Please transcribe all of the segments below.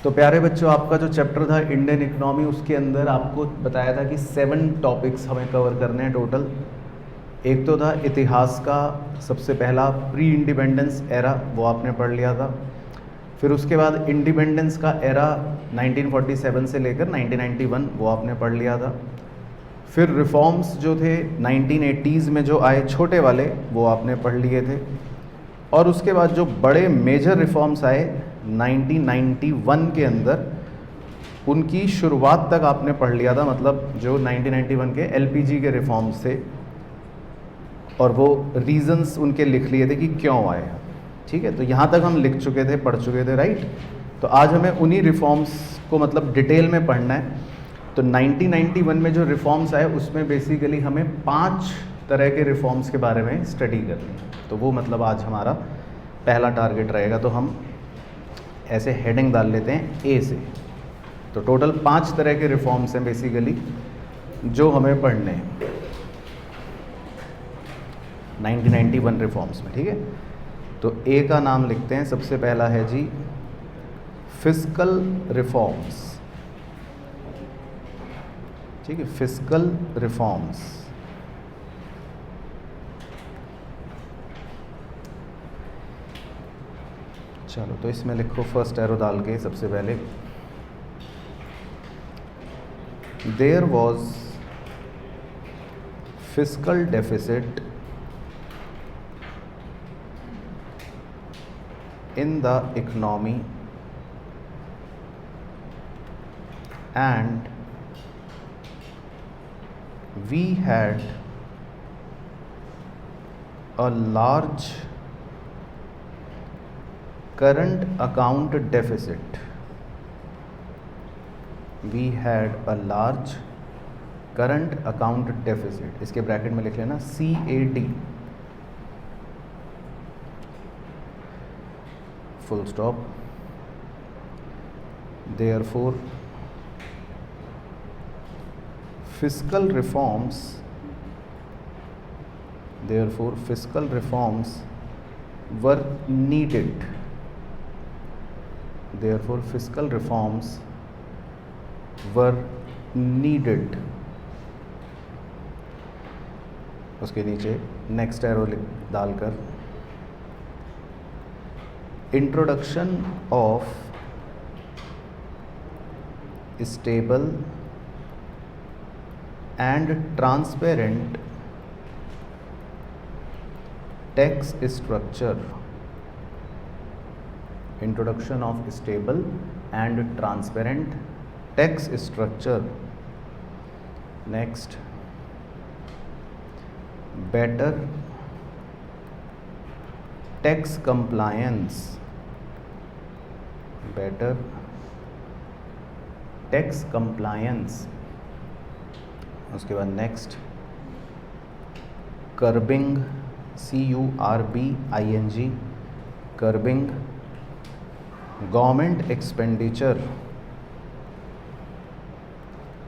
तो प्यारे बच्चों, आपका जो चैप्टर था इंडियन इकोनॉमी, उसके अंदर आपको बताया था कि 7 टॉपिक्स हमें कवर करने हैं टोटल। एक तो था इतिहास का सबसे पहला प्री इंडिपेंडेंस एरा, वो आपने पढ़ लिया था। फिर उसके बाद इंडिपेंडेंस का एरा 1947 से लेकर 1991, वो आपने पढ़ लिया था। फिर रिफॉर्म्स जो थे 1980s में जो आए छोटे वाले, वो आपने पढ़ लिए थे। और उसके बाद जो बड़े मेजर रिफॉर्म्स आए 1991 के अंदर, उनकी शुरुआत तक आपने पढ़ लिया था। मतलब जो 1991 के एलपीजी के रिफॉर्म्स थे, और वो रीजंस उनके लिख लिए थे कि क्यों आए। ठीक है, तो यहाँ तक हम लिख चुके थे, पढ़ चुके थे, राइट। तो आज हमें उन्हीं रिफॉर्म्स को मतलब डिटेल में पढ़ना है। तो 1991 में जो रिफॉर्म्स आए, उसमें बेसिकली हमें 5 तरह के रिफॉर्म्स के बारे में स्टडी करनी है। तो वो मतलब आज हमारा पहला टारगेट रहेगा। तो हम ऐसे हेडिंग डाल लेते हैं ए से। तो टोटल 5 तरह के रिफॉर्म्स हैं बेसिकली जो हमें पढ़ने हैं 1991 रिफॉर्म्स में। ठीक है, तो ए का नाम लिखते हैं। सबसे पहला है जी फिस्कल रिफॉर्म्स। ठीक है, फिस्कल रिफॉर्म्स। चलो, तो इसमें लिखो फर्स्ट एरो डाल के सबसे पहले, there was fiscal deficit in the economy and we had a large current account deficit. We had a large current account deficit. इसके ब्रैकेट में लिख लेना CAD, full stop. Therefore fiscal reforms were needed. Therefore fiscal reforms were needed. उसके नीचे next arrow डालकर introduction of stable and transparent tax structure. Introduction of stable and transparent tax structure. Next, better tax compliance. Better tax compliance. उसके बाद next curbing, CURBING, curbing government expenditure.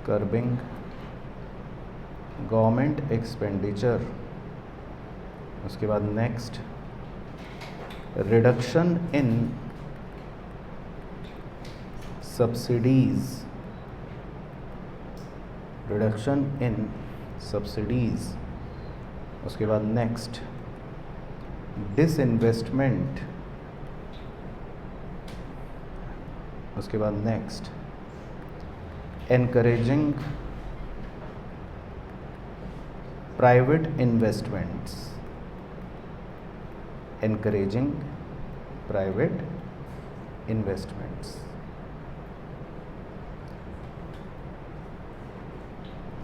Curbing government expenditure. उसके बाद next reduction in subsidies. Reduction in subsidies. उसके बाद next disinvestment. उसके बाद next encouraging private investments. Encouraging private investments.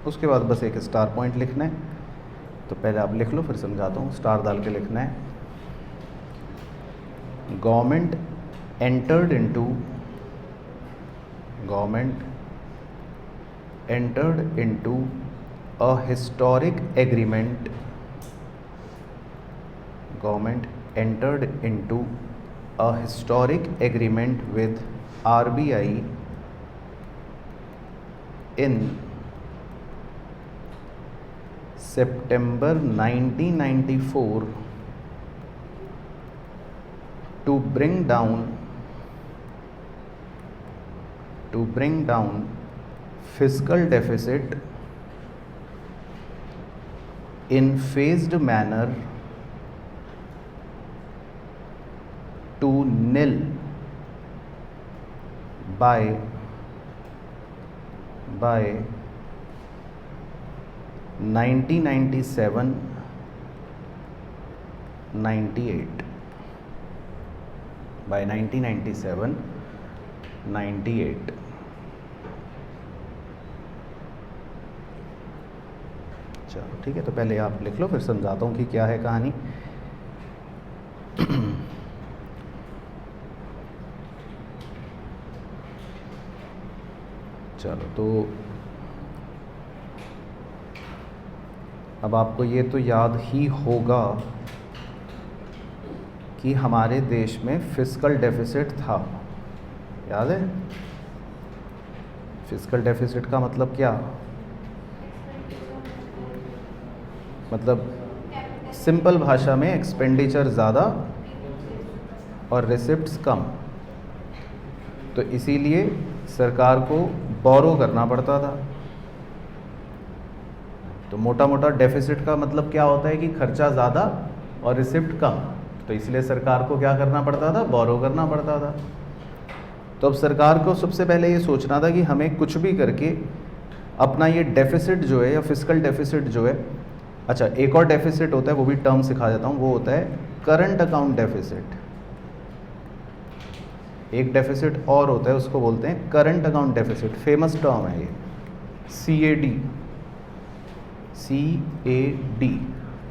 उसके बाद बस एक स्टार पॉइंट लिखना है। तो पहले आप लिख लो, फिर समझाता हूँ। स्टार डाल के लिखना है, government entered into a historic agreement. Government entered into a historic agreement with RBI in September 1994 to bring down to bring down fiscal deficit in phased manner to nil by 1997-98 by 1997-98। चलो ठीक है, तो पहले आप लिख लो, फिर समझाता हूँ कि क्या है कहानी। चलो, तो अब आपको ये तो याद ही होगा कि हमारे देश में फिस्कल डेफिसिट था, याद है? फिस्कल डेफिसिट का मतलब क्या? मतलब सिंपल भाषा में एक्सपेंडिचर ज़्यादा और रिसिप्ट्स कम। तो इसीलिए सरकार को बोरो करना पड़ता था। तो मोटा मोटा डेफिसिट का मतलब क्या होता है कि खर्चा ज़्यादा और रिसिप्ट कम। तो इसलिए सरकार को क्या करना पड़ता था? बोरो करना पड़ता था। तो अब सरकार को सबसे पहले ये सोचना था कि हमें कुछ भी करके अपना ये डेफिसिट जो है या फिस्कल डेफिसिट जो है, अच्छा एक और डेफिसिट होता है, वो भी टर्म सिखा देता हूँ, वो होता है करंट अकाउंट डेफिसिट। एक डेफिसिट और होता है, उसको बोलते हैं current account deficit. Famous term है ये, CAD,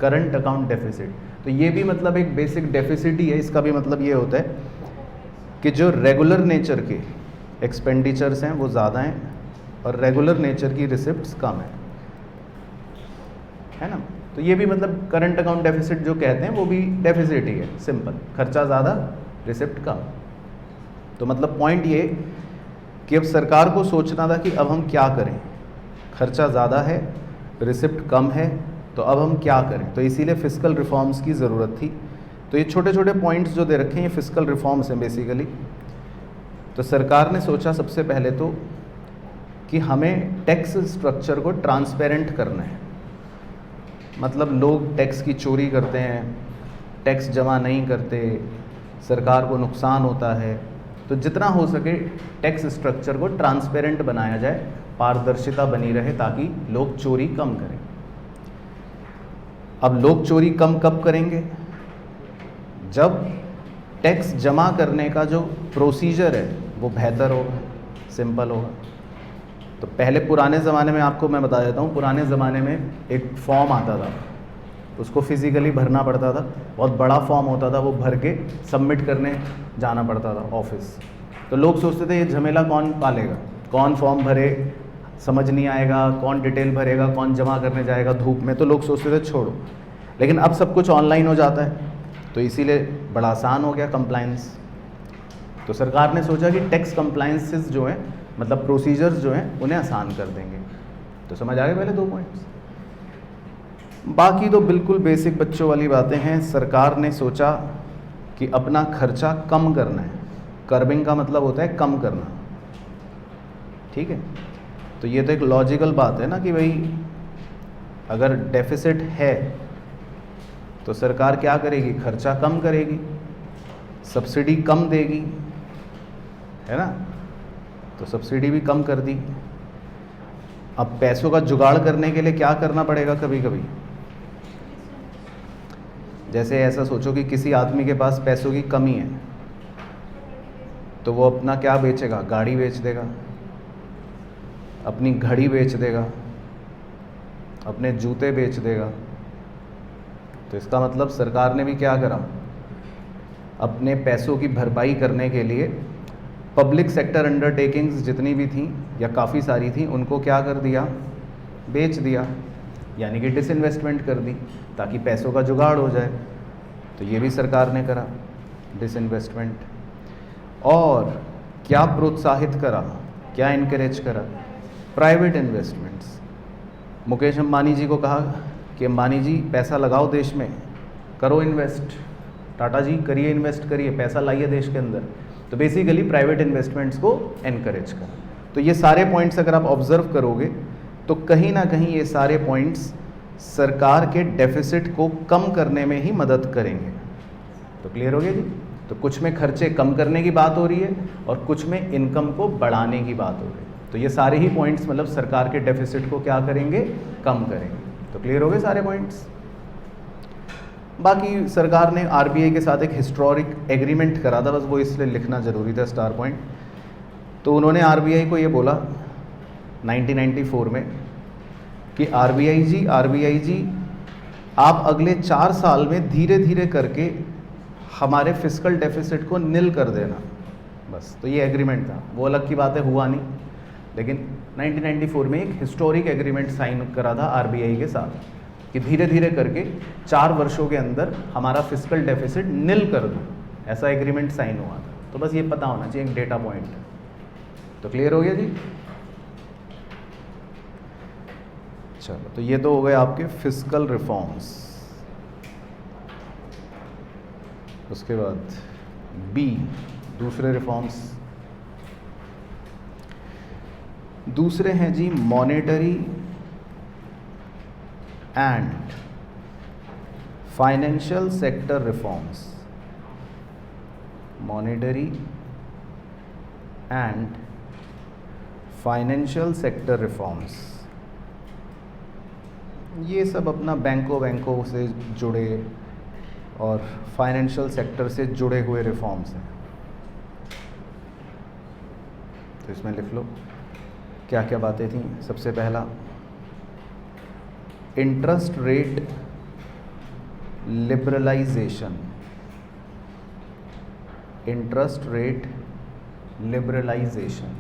करंट अकाउंट डेफिसिट। तो ये भी मतलब एक बेसिक डेफिसिट ही है। इसका भी मतलब ये होता है कि जो रेगुलर नेचर के एक्सपेंडिचर्स हैं वो ज़्यादा हैं और रेगुलर नेचर की रिसिप्ट्स कम है ना। तो ये भी मतलब करंट अकाउंट डेफिसिट जो कहते हैं वो भी डेफिसिट ही है, सिंपल, खर्चा ज़्यादा रिसिप्ट कम। तो मतलब पॉइंट ये कि अब सरकार को सोचना था कि अब हम क्या करें, खर्चा ज़्यादा है, रिसिप्ट कम है, तो अब हम क्या करें। तो इसीलिए फिस्कल रिफॉर्म्स की ज़रूरत थी। तो ये छोटे छोटे पॉइंट्स जो दे रखे हैं ये फिस्कल रिफॉर्म्स हैं बेसिकली। तो सरकार ने सोचा सबसे पहले तो कि हमें टैक्स स्ट्रक्चर को ट्रांसपेरेंट करना है। मतलब लोग टैक्स की चोरी करते हैं, टैक्स जमा नहीं करते, सरकार को नुकसान होता है। तो जितना हो सके टैक्स स्ट्रक्चर को ट्रांसपेरेंट बनाया जाए, पारदर्शिता बनी रहे, ताकि लोग चोरी कम करें। अब लोग चोरी कम कब करेंगे? जब टैक्स जमा करने का जो प्रोसीजर है वो बेहतर होगा, सिंपल होगा। तो पहले पुराने ज़माने में, आपको मैं बता देता हूँ, पुराने ज़माने में एक फॉर्म आता था, उसको फिज़िकली भरना पड़ता था। बहुत बड़ा फॉर्म होता था, वो भर के सबमिट करने जाना पड़ता था ऑफिस। तो लोग सोचते थे ये झमेला कौन पालेगा, कौन फॉर्म भरे, समझ नहीं आएगा, कौन डिटेल भरेगा, कौन जमा करने जाएगा धूप में। तो लोग सोचते थे छोड़ो। लेकिन अब सब कुछ ऑनलाइन हो जाता है, तो इसीलिए बड़ा आसान हो गया कंप्लायंस। तो सरकार ने सोचा कि टैक्स कंप्लायंसेस जो हैं, मतलब प्रोसीजर्स जो हैं, उन्हें आसान कर देंगे। तो समझ आ गए पहले 2 पॉइंट्स। बाकी तो बिल्कुल बेसिक बच्चों वाली बातें हैं। सरकार ने सोचा कि अपना खर्चा कम करना है। कर्बिंग का मतलब होता है कम करना, ठीक है। तो ये तो एक लॉजिकल बात है ना कि भाई अगर डेफिसिट है तो सरकार क्या करेगी? खर्चा कम करेगी, सब्सिडी कम देगी, है ना। तो सब्सिडी भी कम कर दी। अब पैसों का जुगाड़ करने के लिए क्या करना पड़ेगा? कभी कभी जैसे ऐसा सोचो कि किसी आदमी के पास पैसों की कमी है, तो वो अपना क्या बेचेगा? गाड़ी बेच देगा, अपनी घड़ी बेच देगा, अपने जूते बेच देगा। तो इसका मतलब सरकार ने भी क्या करा? अपने पैसों की भरपाई करने के लिए पब्लिक सेक्टर अंडरटेकिंग्स जितनी भी थी या काफ़ी सारी थी, उनको क्या कर दिया? बेच दिया, यानी कि डिसइन्वेस्टमेंट कर दी, ताकि पैसों का जुगाड़ हो जाए। तो ये भी सरकार ने करा, डिसइन्वेस्टमेंट। और क्या प्रोत्साहित करा, क्या इनकरेज करा? Private investments. मुकेश अंबानी जी को कहा कि अंबानी जी पैसा लगाओ देश में, करो इन्वेस्ट, टाटा जी करिए इन्वेस्ट करिए, पैसा लाइए देश के अंदर। तो बेसिकली प्राइवेट इन्वेस्टमेंट्स को एनकरेज करा। तो ये सारे पॉइंट्स अगर आप ऑब्जर्व करोगे तो कहीं ना कहीं ये सारे पॉइंट्स सरकार के डेफिसिट को कम करने में ही मदद करेंगे। तो क्लियर हो गया जी। तो कुछ में खर्चे कम करने की बात हो रही है और कुछ में इनकम को बढ़ाने की बात हो रही है। तो ये सारे ही पॉइंट्स मतलब सरकार के डेफिसिट को क्या करेंगे, कम करेंगे। तो क्लियर हो गए सारे पॉइंट्स। बाकी सरकार ने आरबीआई के साथ एक हिस्टोरिक एग्रीमेंट करा था, बस वो इसलिए लिखना ज़रूरी था स्टार पॉइंट। तो उन्होंने आरबीआई को ये बोला 1994 में कि आरबीआई जी आप अगले 4 साल में धीरे धीरे करके हमारे फिस्कल डेफिसिट को निल कर देना। बस तो ये एग्रीमेंट था। वो अलग की बात है, हुआ नहीं, लेकिन 1994 में एक हिस्टोरिक एग्रीमेंट साइन करा था आरबीआई के साथ कि धीरे धीरे करके 4 वर्षों के अंदर हमारा फिस्कल डेफिसिट निल कर दो। ऐसा एग्रीमेंट साइन हुआ था। तो बस ये पता होना चाहिए, एक डेटा पॉइंट है। तो क्लियर हो गया जी। चलो, तो ये तो हो गए आपके फिस्कल रिफॉर्म्स। उसके बाद बी, दूसरे रिफॉर्म्स। दूसरे हैं जी monetary and financial sector reforms. Monetary and financial sector reforms, ये सब अपना बैंकों से जुड़े और फाइनेंशियल सेक्टर से जुड़े हुए रिफॉर्म्स हैं। तो इसमें लिख लो क्या क्या बातें थी। सबसे पहला, interest rate liberalisation. Interest rate liberalisation,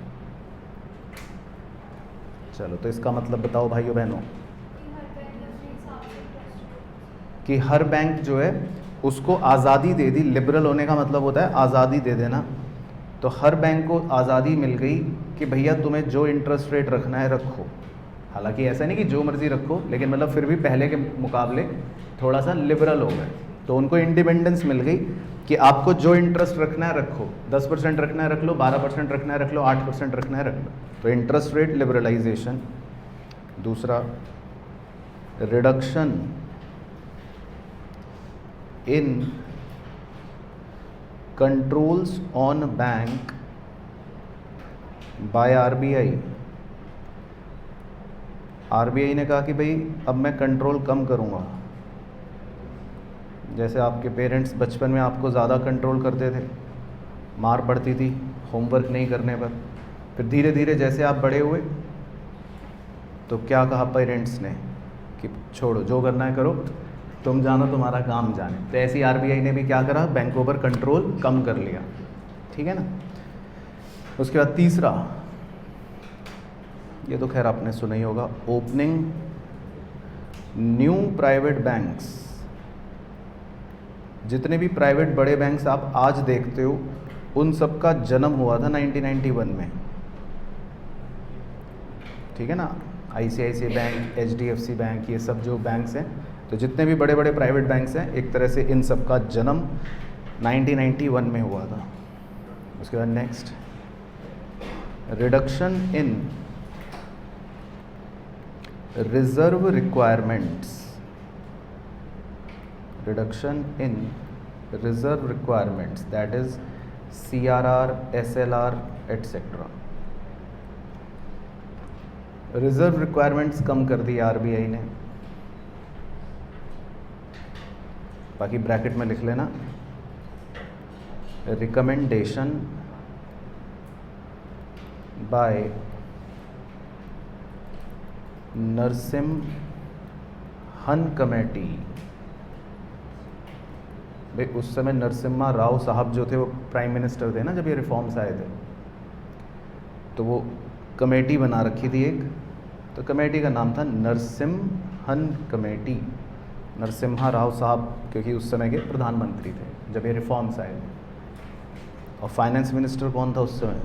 चलो तो इसका मतलब बताओ भाइयों बहनों कि हर बैंक जो है उसको आज़ादी दे दी। लिबरल होने का मतलब होता है आज़ादी दे देना। तो हर बैंक को आज़ादी मिल गई कि भैया तुम्हें जो इंटरेस्ट रेट रखना है रखो। हालांकि ऐसा नहीं कि जो मर्ज़ी रखो, लेकिन मतलब फिर भी पहले के मुकाबले थोड़ा सा लिबरल हो गए। तो उनको इंडिपेंडेंस मिल गई कि आपको जो इंटरेस्ट रखना है रखो, 10% रखना है रख लो, 12% रखना है रख लो, 8% रखना है रख लो। तो इंटरेस्ट रेट लिबरलाइजेशन। दूसरा, reduction in controls on bank by RBI. RBI ने कहा कि भाई अब मैं कंट्रोल कम करूँगा। जैसे आपके पेरेंट्स बचपन में आपको ज़्यादा कंट्रोल करते थे, मार पड़ती थी होमवर्क नहीं करने पर। फिर धीरे धीरे जैसे आप बड़े हुए तो क्या कहा पेरेंट्स ने कि छोड़ो, जो करना है करो, तुम जानो तुम्हारा काम जाने। तो ऐसे ही आरबीआई ने भी क्या करा, बैंकों पर कंट्रोल कम कर लिया। ठीक है ना। उसके बाद तीसरा, ये तो खैर आपने सुना ही होगा, ओपनिंग न्यू प्राइवेट बैंक्स। जितने भी प्राइवेट बड़े बैंक्स आप आज देखते हो उन सब का जन्म हुआ था 1991 में। ठीक है ना। आईसीआईसीआई बैंक, एचडीएफसी बैंक, ये सब जो बैंक्स हैं, तो जितने भी बड़े बड़े प्राइवेट बैंक्स हैं एक तरह से इन सब का जन्म 1991 में हुआ था। उसके बाद next, reduction in reserve requirements. Reduction in reserve requirements, that is CRR, SLR etcetera. Reserve requirements कम कर दी आरबीआई ने। बाकी ब्रैकेट में लिख लेना, रिकमेंडेशन बाय नरसिम्हन कमेटी। भाई उस समय नरसिम्हा राव साहब जो थे वो प्राइम मिनिस्टर थे ना जब ये रिफॉर्म्स आए थे। तो वो कमेटी बना रखी थी एक, तो कमेटी का नाम था नरसिम्हन कमेटी। नरसिम्हा राव साहब क्योंकि उस समय के प्रधानमंत्री थे जब ये रिफॉर्म्स आए थे। और फाइनेंस मिनिस्टर कौन था उस समय?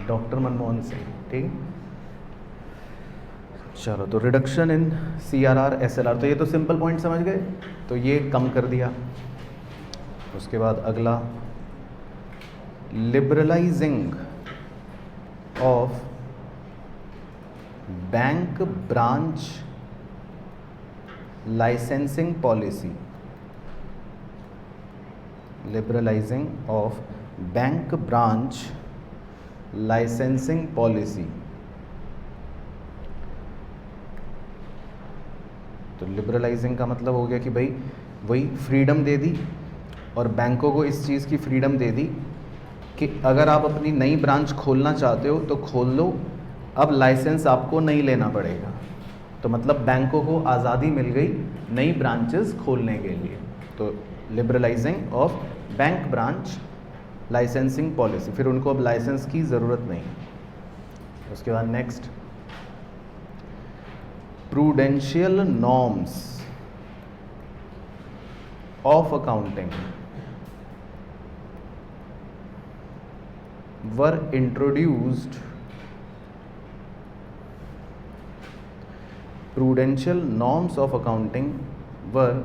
डॉक्टर मनमोहन सिंह। ठीक। चलो, तो रिडक्शन इन CRR, SLR, तो ये तो सिंपल पॉइंट समझ गए। तो ये कम कर दिया। उसके बाद अगला, liberalising of bank branch licensing policy, liberalising of bank branch licensing policy. तो लिबरलाइजिंग का मतलब हो गया कि भाई वही फ्रीडम दे दी, और बैंकों को इस चीज़ की फ्रीडम दे दी कि अगर आप अपनी नई ब्रांच खोलना चाहते हो तो खोल लो, अब लाइसेंस आपको नहीं लेना पड़ेगा। तो मतलब बैंकों को आज़ादी मिल गई नई ब्रांचेस खोलने के लिए। तो liberalising of bank branch licensing policy, फिर उनको अब लाइसेंस की ज़रूरत नहीं। उसके बाद next, prudential norms of accounting were introduced, prudential norms of accounting were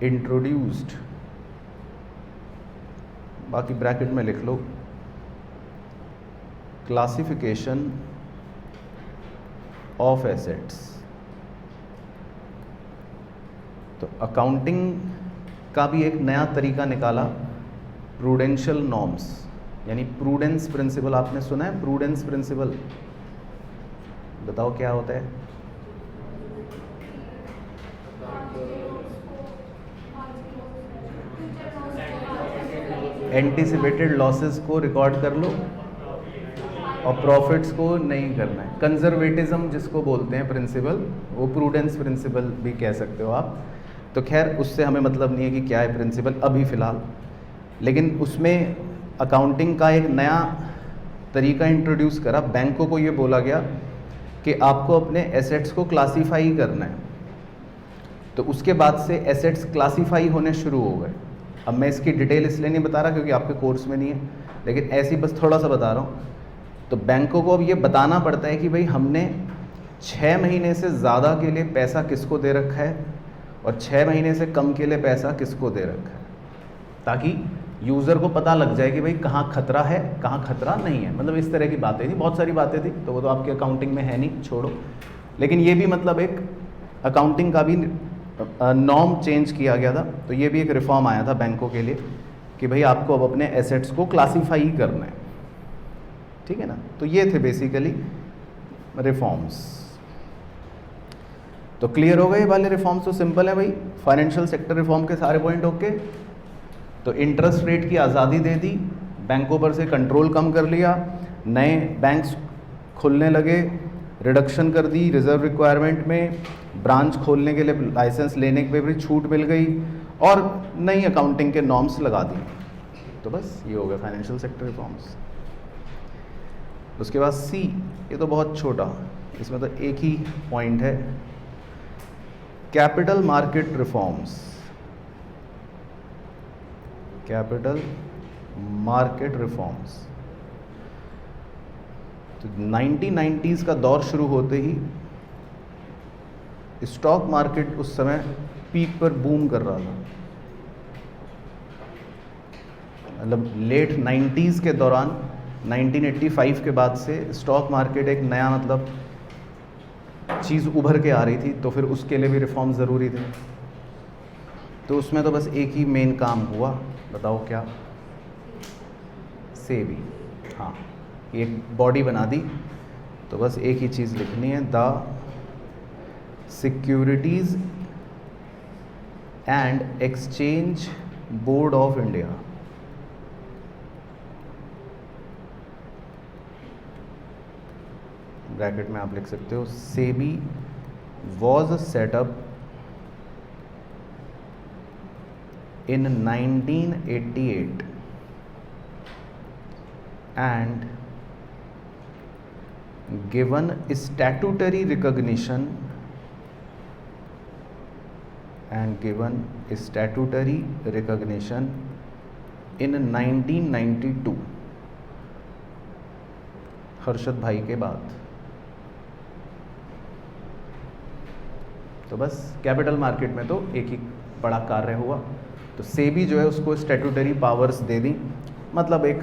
introduced, बाकी ब्रैकेट में लिख लो, क्लासिफिकेशन ऑफ एसेट्स। तो अकाउंटिंग का भी एक नया तरीका निकाला, प्रूडेंशियल नॉर्म्स, यानी प्रूडेंस प्रिंसिपल। आपने सुना है प्रूडेंस प्रिंसिपल? बताओ क्या होता है? एंटीसिपेटेड लॉसेस को रिकॉर्ड कर लो और प्रॉफिट्स को नहीं करना है। कंजर्वेटिज्म जिसको बोलते हैं प्रिंसिपल, वो प्रूडेंस प्रिंसिपल भी कह सकते हो आप। तो खैर उससे हमें मतलब नहीं है कि क्या है प्रिंसिपल अभी फ़िलहाल, लेकिन उसमें अकाउंटिंग का एक नया तरीका इंट्रोड्यूस करा। बैंकों को ये बोला गया कि आपको अपने एसेट्स को क्लासीफाई करना है। तो उसके बाद से एसेट्स क्लासीफाई होने शुरू हो गए। अब मैं इसकी डिटेल इसलिए नहीं बता रहा क्योंकि आपके कोर्स में नहीं है, लेकिन ऐसी बस थोड़ा सा बता रहा हूँ। तो बैंकों को अब ये बताना पड़ता है कि भाई हमने 6 महीने से ज़्यादा के लिए पैसा किसको दे रखा है और 6 महीने से कम के लिए पैसा किसको दे रखा है, ताकि यूज़र को पता लग जाए कि भाई कहाँ खतरा है कहाँ खतरा नहीं है। मतलब इस तरह की बातें थी, बहुत सारी बातें थी, तो वो तो आपके अकाउंटिंग में है नहीं, छोड़ो। लेकिन ये भी मतलब एक अकाउंटिंग का भी नॉर्म चेंज किया गया था। तो ये भी एक रिफॉर्म आया था बैंकों के लिए कि भाई आपको अब अपने एसेट्स को क्लासीफाई करना है, ठीक है ना। तो ये थे बेसिकली रिफॉर्म्स। तो क्लियर हो गए वाले रिफॉर्म्स? तो सिंपल है भाई, फाइनेंशियल सेक्टर रिफॉर्म के सारे पॉइंट ओके। तो इंटरेस्ट रेट की आज़ादी दे दी, बैंकों पर से कंट्रोल कम कर लिया, नए बैंक्स खुलने लगे, रिडक्शन कर दी रिजर्व रिक्वायरमेंट में, ब्रांच खोलने के लिए लाइसेंस लेने पे भी छूट मिल गई, और नई अकाउंटिंग के नॉर्म्स लगा दी। तो बस ये हो गया फाइनेंशियल सेक्टर रिफॉर्म्स। उसके बाद सी, ये तो बहुत छोटा, इसमें तो एक ही पॉइंट है, capital market reforms. Capital market reforms. तो 1990s का दौर शुरू होते ही स्टॉक मार्केट उस समय पीक पर बूम कर रहा था। मतलब लेट 90s के दौरान 1985 के बाद से स्टॉक मार्केट एक नया मतलब चीज़ उभर के आ रही थी, तो फिर उसके लिए भी रिफॉर्म ज़रूरी थे। तो उसमें तो बस एक ही मेन काम हुआ, बताओ क्या? सेबी। हाँ, एक बॉडी बना दी, तो बस एक ही चीज़ लिखनी है, the securities and exchange board of India. Bracket में आप लिख सकते हो, SEBI was setup in 1988 and given statutory recognition in 1992 Harshad भाई के बाद। तो बस कैपिटल मार्केट में तो एक ही बड़ा कार्य हुआ। तो सेबी जो है उसको स्टैट्यूटरी पावर्स दे दी, मतलब एक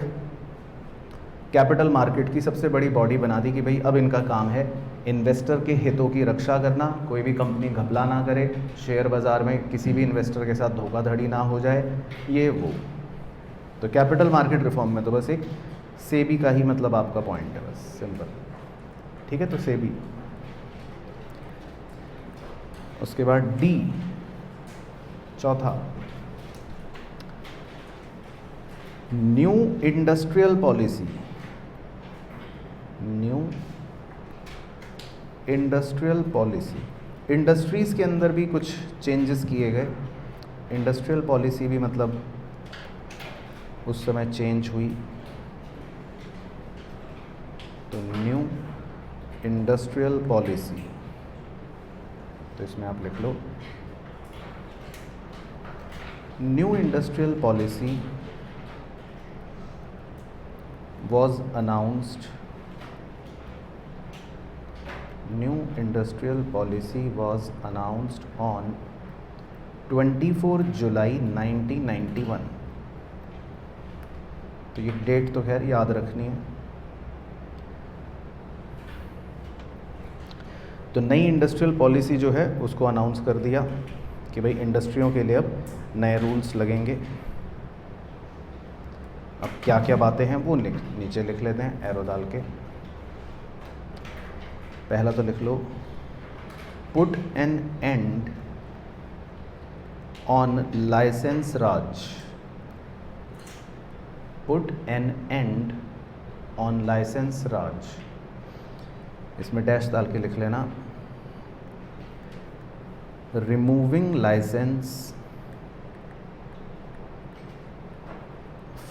कैपिटल मार्केट की सबसे बड़ी बॉडी बना दी कि भाई अब इनका काम है इन्वेस्टर के हितों की रक्षा करना, कोई भी कंपनी घपला ना करे, शेयर बाज़ार में किसी भी इन्वेस्टर के साथ धोखाधड़ी ना हो जाए, ये वो। तो कैपिटल मार्केट रिफॉर्म में तो बस एक सेबी का ही मतलब आपका पॉइंट है, बस सिंपल, ठीक है। तो सेबी, उसके बाद डी, चौथा, new industrial policy. New industrial policy, industries के अंदर भी कुछ चेंजेस किए गए। इंडस्ट्रियल पॉलिसी भी मतलब उस समय चेंज हुई। तो न्यू इंडस्ट्रियल पॉलिसी, तो इसमें आप लिख लो new industrial policy was announced. New industrial policy was announced on 24 July 1991। तो ये डेट तो खैर याद रखनी है। तो नई इंडस्ट्रियल पॉलिसी जो है उसको अनाउंस कर दिया कि भाई इंडस्ट्रियों के लिए अब नए रूल्स लगेंगे। अब क्या क्या बातें हैं वो नीचे लिख लेते हैं एरो डाल के। पहला तो लिख लो, put an end on licence Raj. Put an end on licence Raj, इसमें डैश डाल के लिख लेना, removing licence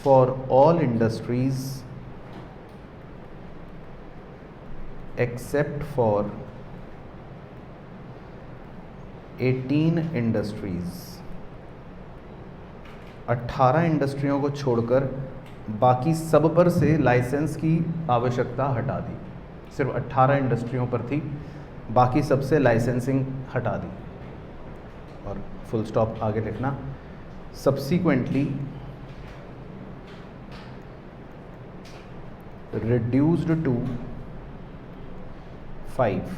for all industries except for 18 industries। 18 इंडस्ट्रियों को छोड़कर बाकी सब पर से लाइसेंस की आवश्यकता हटा दी। सिर्फ 18 इंडस्ट्रियों पर थी, बाकी सबसे लाइसेंसिंग हटा दी। और फुल स्टॉप आगे लिखना, सब्सीक्वेंटली reduced to 5,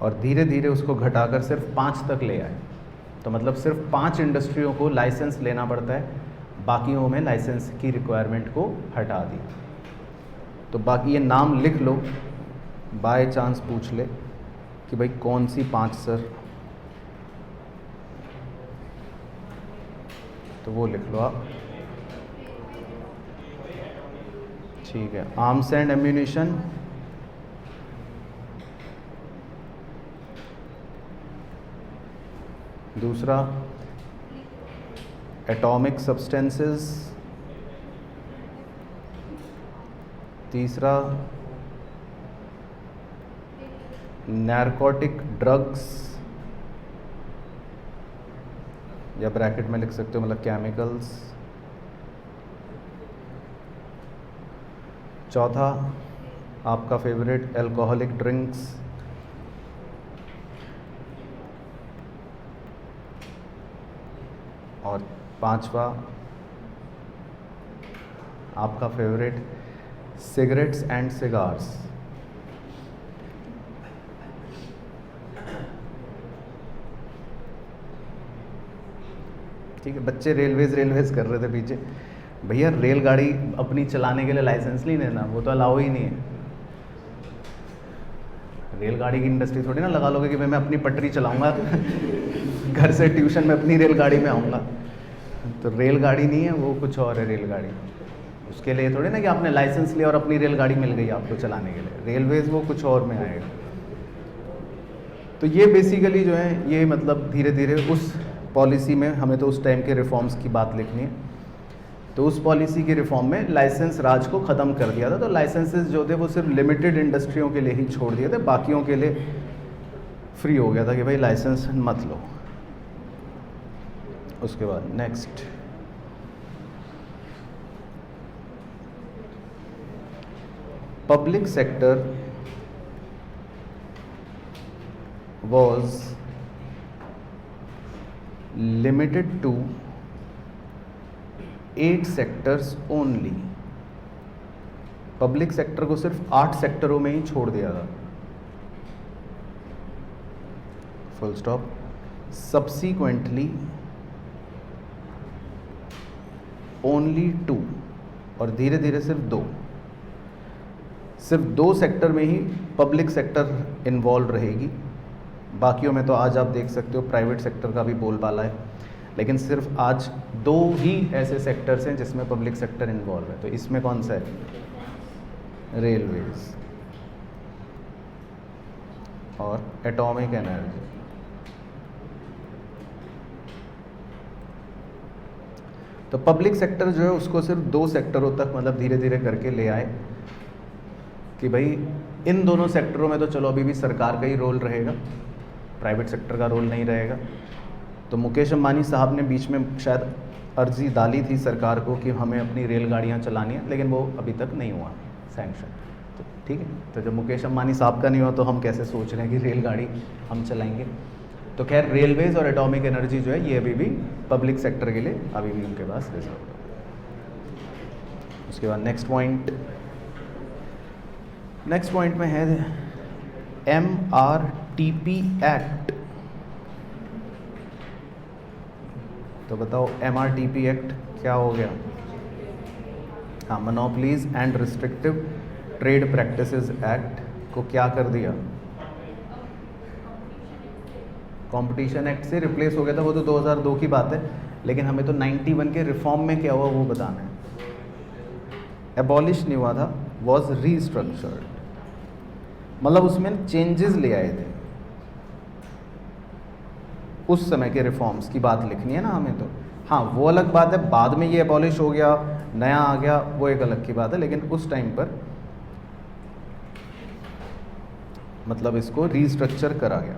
और धीरे धीरे उसको घटाकर सिर्फ 5 तक ले आए। तो मतलब सिर्फ 5 इंडस्ट्रियों को लाइसेंस लेना पड़ता है, बाकियों में लाइसेंस की रिक्वायरमेंट को हटा दी। तो बाकी ये नाम लिख लो, बाय चांस पूछ ले कि भाई कौन सी 5 सर, तो वो लिख लो आप, ठीक है। आर्म्स एंड एम्यूनिशन, दूसरा एटॉमिक सब्सटेंसेस, तीसरा नारकोटिक ड्रग्स, या ब्रैकेट में लिख सकते हो मतलब केमिकल्स। चौथा आपका फेवरेट अल्कोहलिक ड्रिंक्स। और पांचवा आपका फेवरेट सिगरेट्स एंड सिगार्स। ठीक है, बच्चे रेलवेज कर रहे थे पीछे। भैया रेलगाड़ी अपनी चलाने के लिए लाइसेंस नहीं लेना, वो तो अलाउ ही नहीं है। रेलगाड़ी की इंडस्ट्री थोड़ी ना लगा लोगे कि मैं अपनी पटरी चलाऊंगा घर से ट्यूशन में अपनी रेलगाड़ी में आऊँगा। तो रेलगाड़ी नहीं है वो, कुछ और है रेलगाड़ी। उसके लिए थोड़ी ना कि आपने लाइसेंस लिया और अपनी रेलगाड़ी मिल गई आपको चलाने के लिए। रेलवेज वो कुछ और में आएगा। तो ये बेसिकली जो है ये मतलब धीरे धीरे उस पॉलिसी में, हमें तो उस टाइम के रिफॉर्म्स की बात लिखनी है, तो उस पॉलिसी के रिफॉर्म में लाइसेंस राज को ख़त्म कर दिया था। तो लाइसेंसेस जो थे वो सिर्फ लिमिटेड इंडस्ट्रियों के लिए ही छोड़ दिए थे, बाकियों के लिए फ्री हो गया था कि भाई लाइसेंस मत लो। उसके बाद next, public sector was limited to 8 sectors only। Public sector को सिर्फ 8 सेक्टरों में ही छोड़ दिया था, फुल स्टॉप। सब्सीक्वेंटली ओनली 2, और धीरे धीरे सिर्फ दो सेक्टर में ही पब्लिक सेक्टर इन्वॉल्व रहेगी। बाकियों में तो आज आप देख सकते हो प्राइवेट सेक्टर का भी बोलबाला है, लेकिन सिर्फ आज 2 ही ऐसे सेक्टर्स हैं जिसमें पब्लिक सेक्टर इन्वॉल्व है। तो इसमें कौन सा है? रेलवेज और एटॉमिक एनर्जी। तो पब्लिक सेक्टर जो है उसको सिर्फ 2 सेक्टरों तक मतलब धीरे धीरे करके ले आए कि भाई इन दोनों सेक्टरों में तो चलो अभी भी सरकार का ही रोल रहेगा, प्राइवेट सेक्टर का रोल नहीं रहेगा। तो मुकेश अंबानी साहब ने बीच में शायद अर्जी डाली थी सरकार को कि हमें अपनी रेलगाड़ियाँ चलानी है, लेकिन वो अभी तक नहीं हुआ सैंक्शन। तो ठीक है, तो जब मुकेश अंबानी साहब का नहीं हुआ तो हम कैसे सोच रहे हैं कि रेलगाड़ी हम चलाएंगे। तो खैर रेलवेज और एटॉमिक एनर्जी जो है ये अभी भी पब्लिक सेक्टर के लिए अभी भी उनके पास रिजर्व है। उसके बाद नेक्स्ट पॉइंट में है MRTP एक्ट। तो बताओ MRTP एक्ट क्या हो गया? हाँ, monopolies and restrictive trade practices act को क्या कर दिया? कंपटीशन एक्ट से रिप्लेस हो गया था। वो तो 2002 की बात है, लेकिन हमें तो 91 के रिफॉर्म में क्या हुआ वो बताना है। एबॉलिश नहीं हुआ था, वॉज रीस्ट्रक्चर्ड, मतलब उसमें चेंजेस ले आए थे। उस समय के रिफॉर्म्स की बात लिखनी है ना हमें तो। हाँ, वो अलग बात है, बाद में ये एबॉलिश हो गया, नया आ गया, वो एक अलग की बात है, लेकिन उस टाइम पर मतलब इसको रीस्ट्रक्चर करा गया।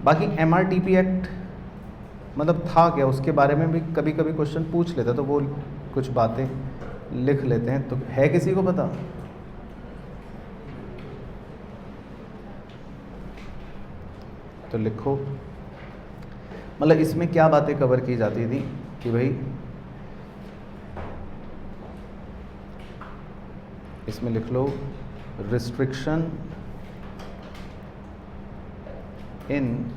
बाकी MRTP एक्ट मतलब था क्या, उसके बारे में भी कभी कभी क्वेश्चन पूछ लेता, तो वो कुछ बातें लिख लेते हैं। तो है किसी को पता? तो लिखो। मतलब इसमें क्या बातें कवर की जाती थी कि भाई इसमें लिख लो, restriction in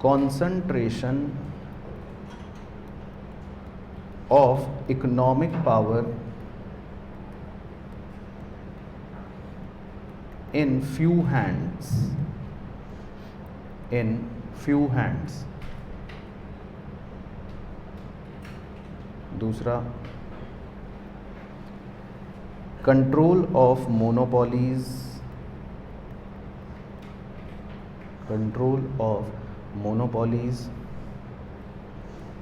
concentration of economic power in few hands, दूसरा control of monopolies,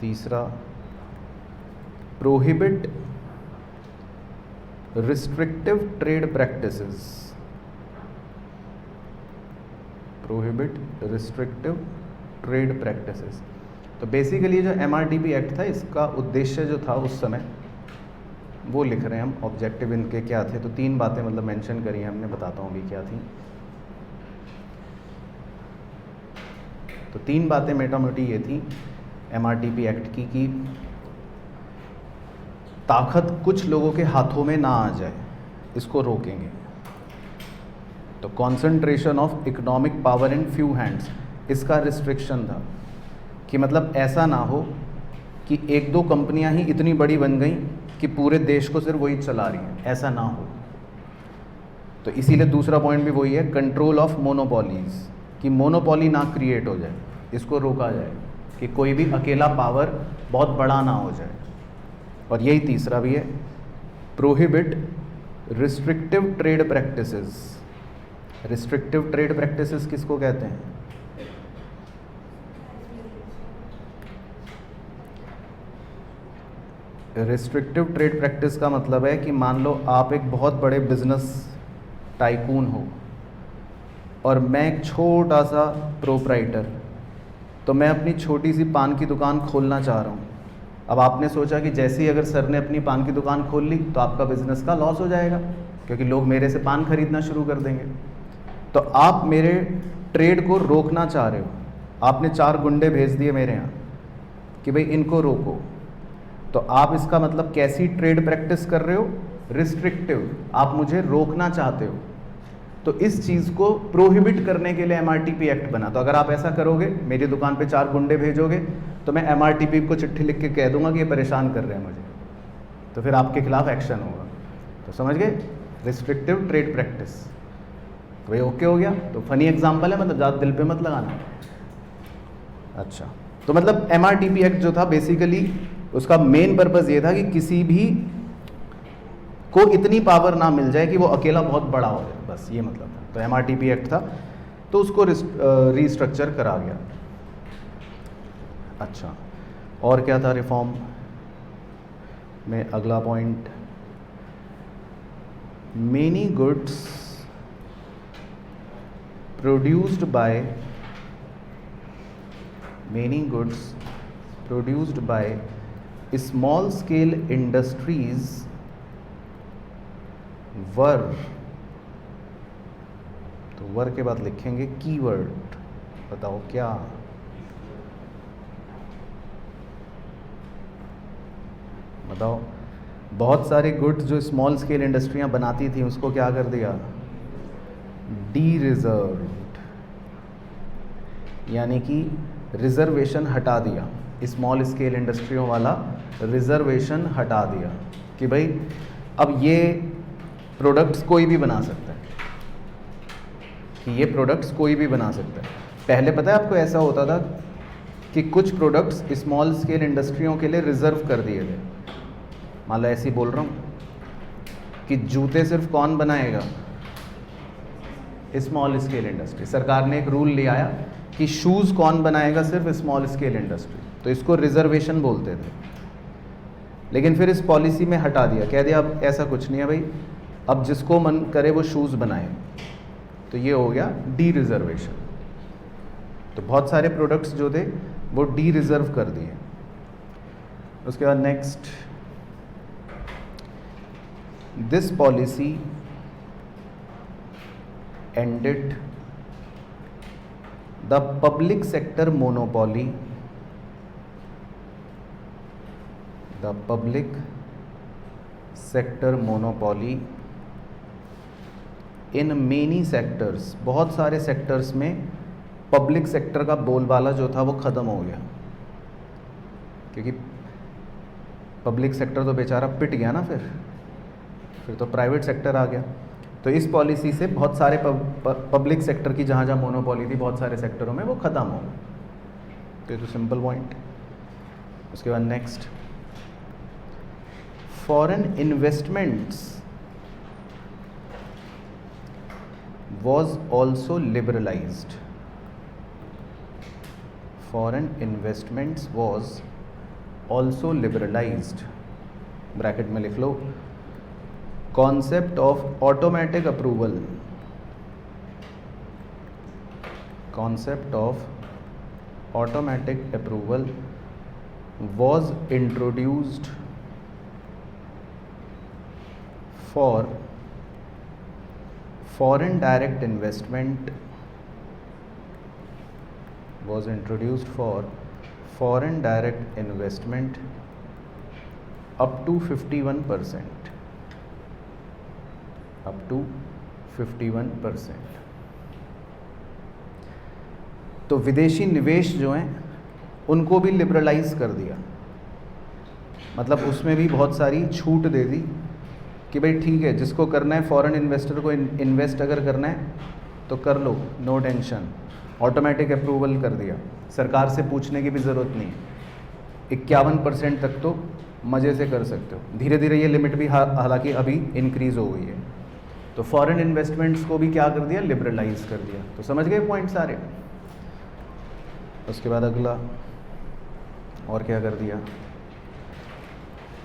तीसरा प्रोहिबिट रिस्ट्रिक्टिव ट्रेड प्रैक्टिसेस, तो बेसिकली जो MRTP एक्ट था इसका उद्देश्य जो था उस समय वो लिख रहे हैं हम। ऑब्जेक्टिव इनके क्या थे? तो 3 बातें मतलब मेंशन करी हैं हमने, बताता हूँ अभी क्या थी। तो 3 बातें मोटा मोटी ये थी MRTP एक्ट की कि ताकत कुछ लोगों के हाथों में ना आ जाए, इसको रोकेंगे। तो concentration of economic power in few hands, इसका रिस्ट्रिक्शन था कि मतलब ऐसा ना हो कि 1-2 कंपनियां ही इतनी बड़ी बन गई कि पूरे देश को सिर्फ वही चला रही हैं, ऐसा ना हो। तो इसीलिए दूसरा पॉइंट भी वही है, कंट्रोल ऑफ मोनोपॉलीज, कि मोनोपॉली ना क्रिएट हो जाए, इसको रोका जाए कि कोई भी अकेला पावर बहुत बड़ा ना हो जाए। और यही तीसरा भी है, prohibit restrictive trade practices. Restrictive trade practices किसको कहते हैं? रिस्ट्रिक्टिव ट्रेड प्रैक्टिस का मतलब है कि मान लो आप एक बहुत बड़े बिजनेस टाइकून हो और मैं एक छोटा सा प्रोप्राइटर, तो मैं अपनी छोटी सी पान की दुकान खोलना चाह रहा हूँ। अब आपने सोचा कि जैसे ही अगर सर ने अपनी पान की दुकान खोल ली तो आपका बिजनेस का लॉस हो जाएगा, क्योंकि लोग मेरे से पान खरीदना शुरू कर देंगे। तो आप मेरे ट्रेड को रोकना चाह रहे हो, आपने 4 गुंडे भेज दिए मेरे यहाँ कि भाई इनको रोको। तो आप इसका मतलब कैसी ट्रेड प्रैक्टिस कर रहे हो? रिस्ट्रिक्टिव, आप मुझे रोकना चाहते हो। तो इस चीज़ को प्रोहिबिट करने के लिए MRTP एक्ट बना। तो अगर आप ऐसा करोगे, मेरी दुकान पे 4 गुंडे भेजोगे, तो मैं MRTP को चिट्ठी लिख के कह दूंगा कि ये परेशान कर रहे हैं मुझे, तो फिर आपके खिलाफ एक्शन होगा। तो समझ गए, रिस्ट्रिक्टिव ट्रेड प्रैक्टिस। तो भाई ओके हो गया। तो फनी एग्जाम्पल है, मतलब ज़्यादा दिल पे मत लगाना। अच्छा, तो मतलब MRTP एक्ट जो था बेसिकली उसका मेन पर्पज़ ये था कि किसी भी को इतनी पावर ना मिल जाए कि वो अकेला बहुत बड़ा हो जाए, बस ये मतलब था। तो MRTP एक्ट था, तो उसको रिस्ट्रक्चर करा गया। अच्छा, और क्या था रिफॉर्म में? अगला point, many goods produced by small scale industries were, तो वर के बाद लिखेंगे कीवर्ड, बताओ क्या? बताओ। बहुत सारे गुड्स जो स्मॉल स्केल इंडस्ट्रियां बनाती थी उसको क्या कर दिया? डी रिजर्व्ड, यानी कि रिजर्वेशन हटा दिया। स्मॉल स्केल इंडस्ट्रियों वाला रिजर्वेशन हटा दिया कि भाई अब ये प्रोडक्ट्स कोई भी बना सकता है, कि ये प्रोडक्ट्स कोई भी बना सकता है। पहले पता है आपको ऐसा होता था कि कुछ प्रोडक्ट्स स्मॉल स्केल इंडस्ट्रियों के लिए रिजर्व कर दिए थे। मान लो ऐसे ही बोल रहा हूँ कि जूते सिर्फ कौन बनाएगा? Small scale industry. सरकार ने एक रूल ले आया कि शूज़ कौन बनाएगा? सिर्फ स्मॉल स्केल इंडस्ट्री। तो इसको रिजर्वेशन बोलते थे, लेकिन फिर इस पॉलिसी में हटा दिया, कह दिया अब ऐसा कुछ नहीं है भाई, अब जिसको मन करे वो शूज़ बनाए। तो ये हो गया डी रिजर्वेशन। तो बहुत सारे प्रोडक्ट्स जो थे वो डी रिजर्व कर दिए। उसके बाद next, this policy ended the public sector monopoly in many sectors। बहुत सारे सेक्टर्स में पब्लिक सेक्टर का बोलबाला जो था वो ख़त्म हो गया, क्योंकि पब्लिक सेक्टर तो बेचारा पिट गया ना, फिर तो प्राइवेट सेक्टर आ गया। तो इस पॉलिसी से बहुत सारे पब्लिक सेक्टर की जहाँ जहाँ मोनोपॉली थी बहुत सारे सेक्टरों में वो ख़त्म हो गई। तो ये तो सिंपल पॉइंट। उसके बाद next, foreign investments was also liberalised. Foreign investments was also liberalised, bracket में लिख लो, concept of automatic approval, was introduced for foreign direct investment, up to 51%, up to 51%। तो विदेशी निवेश जो हैं उनको भी लिबरलाइज कर दिया, मतलब उसमें भी बहुत सारी छूट दे दी कि भाई ठीक है, जिसको करना है फॉरेन इन्वेस्टर को इन्वेस्ट अगर करना है तो कर लो, नो टेंशन। ऑटोमेटिक अप्रूवल कर दिया, सरकार से पूछने की भी ज़रूरत नहीं। 51% तक तो मज़े से कर सकते हो। धीरे धीरे ये लिमिट भी हालांकि अभी इंक्रीज़ हो गई है। तो फॉरेन इन्वेस्टमेंट्स को भी क्या कर दिया? लिबरलाइज कर दिया। तो समझ गए पॉइंट सारे। उसके बाद अगला और क्या कर दिया?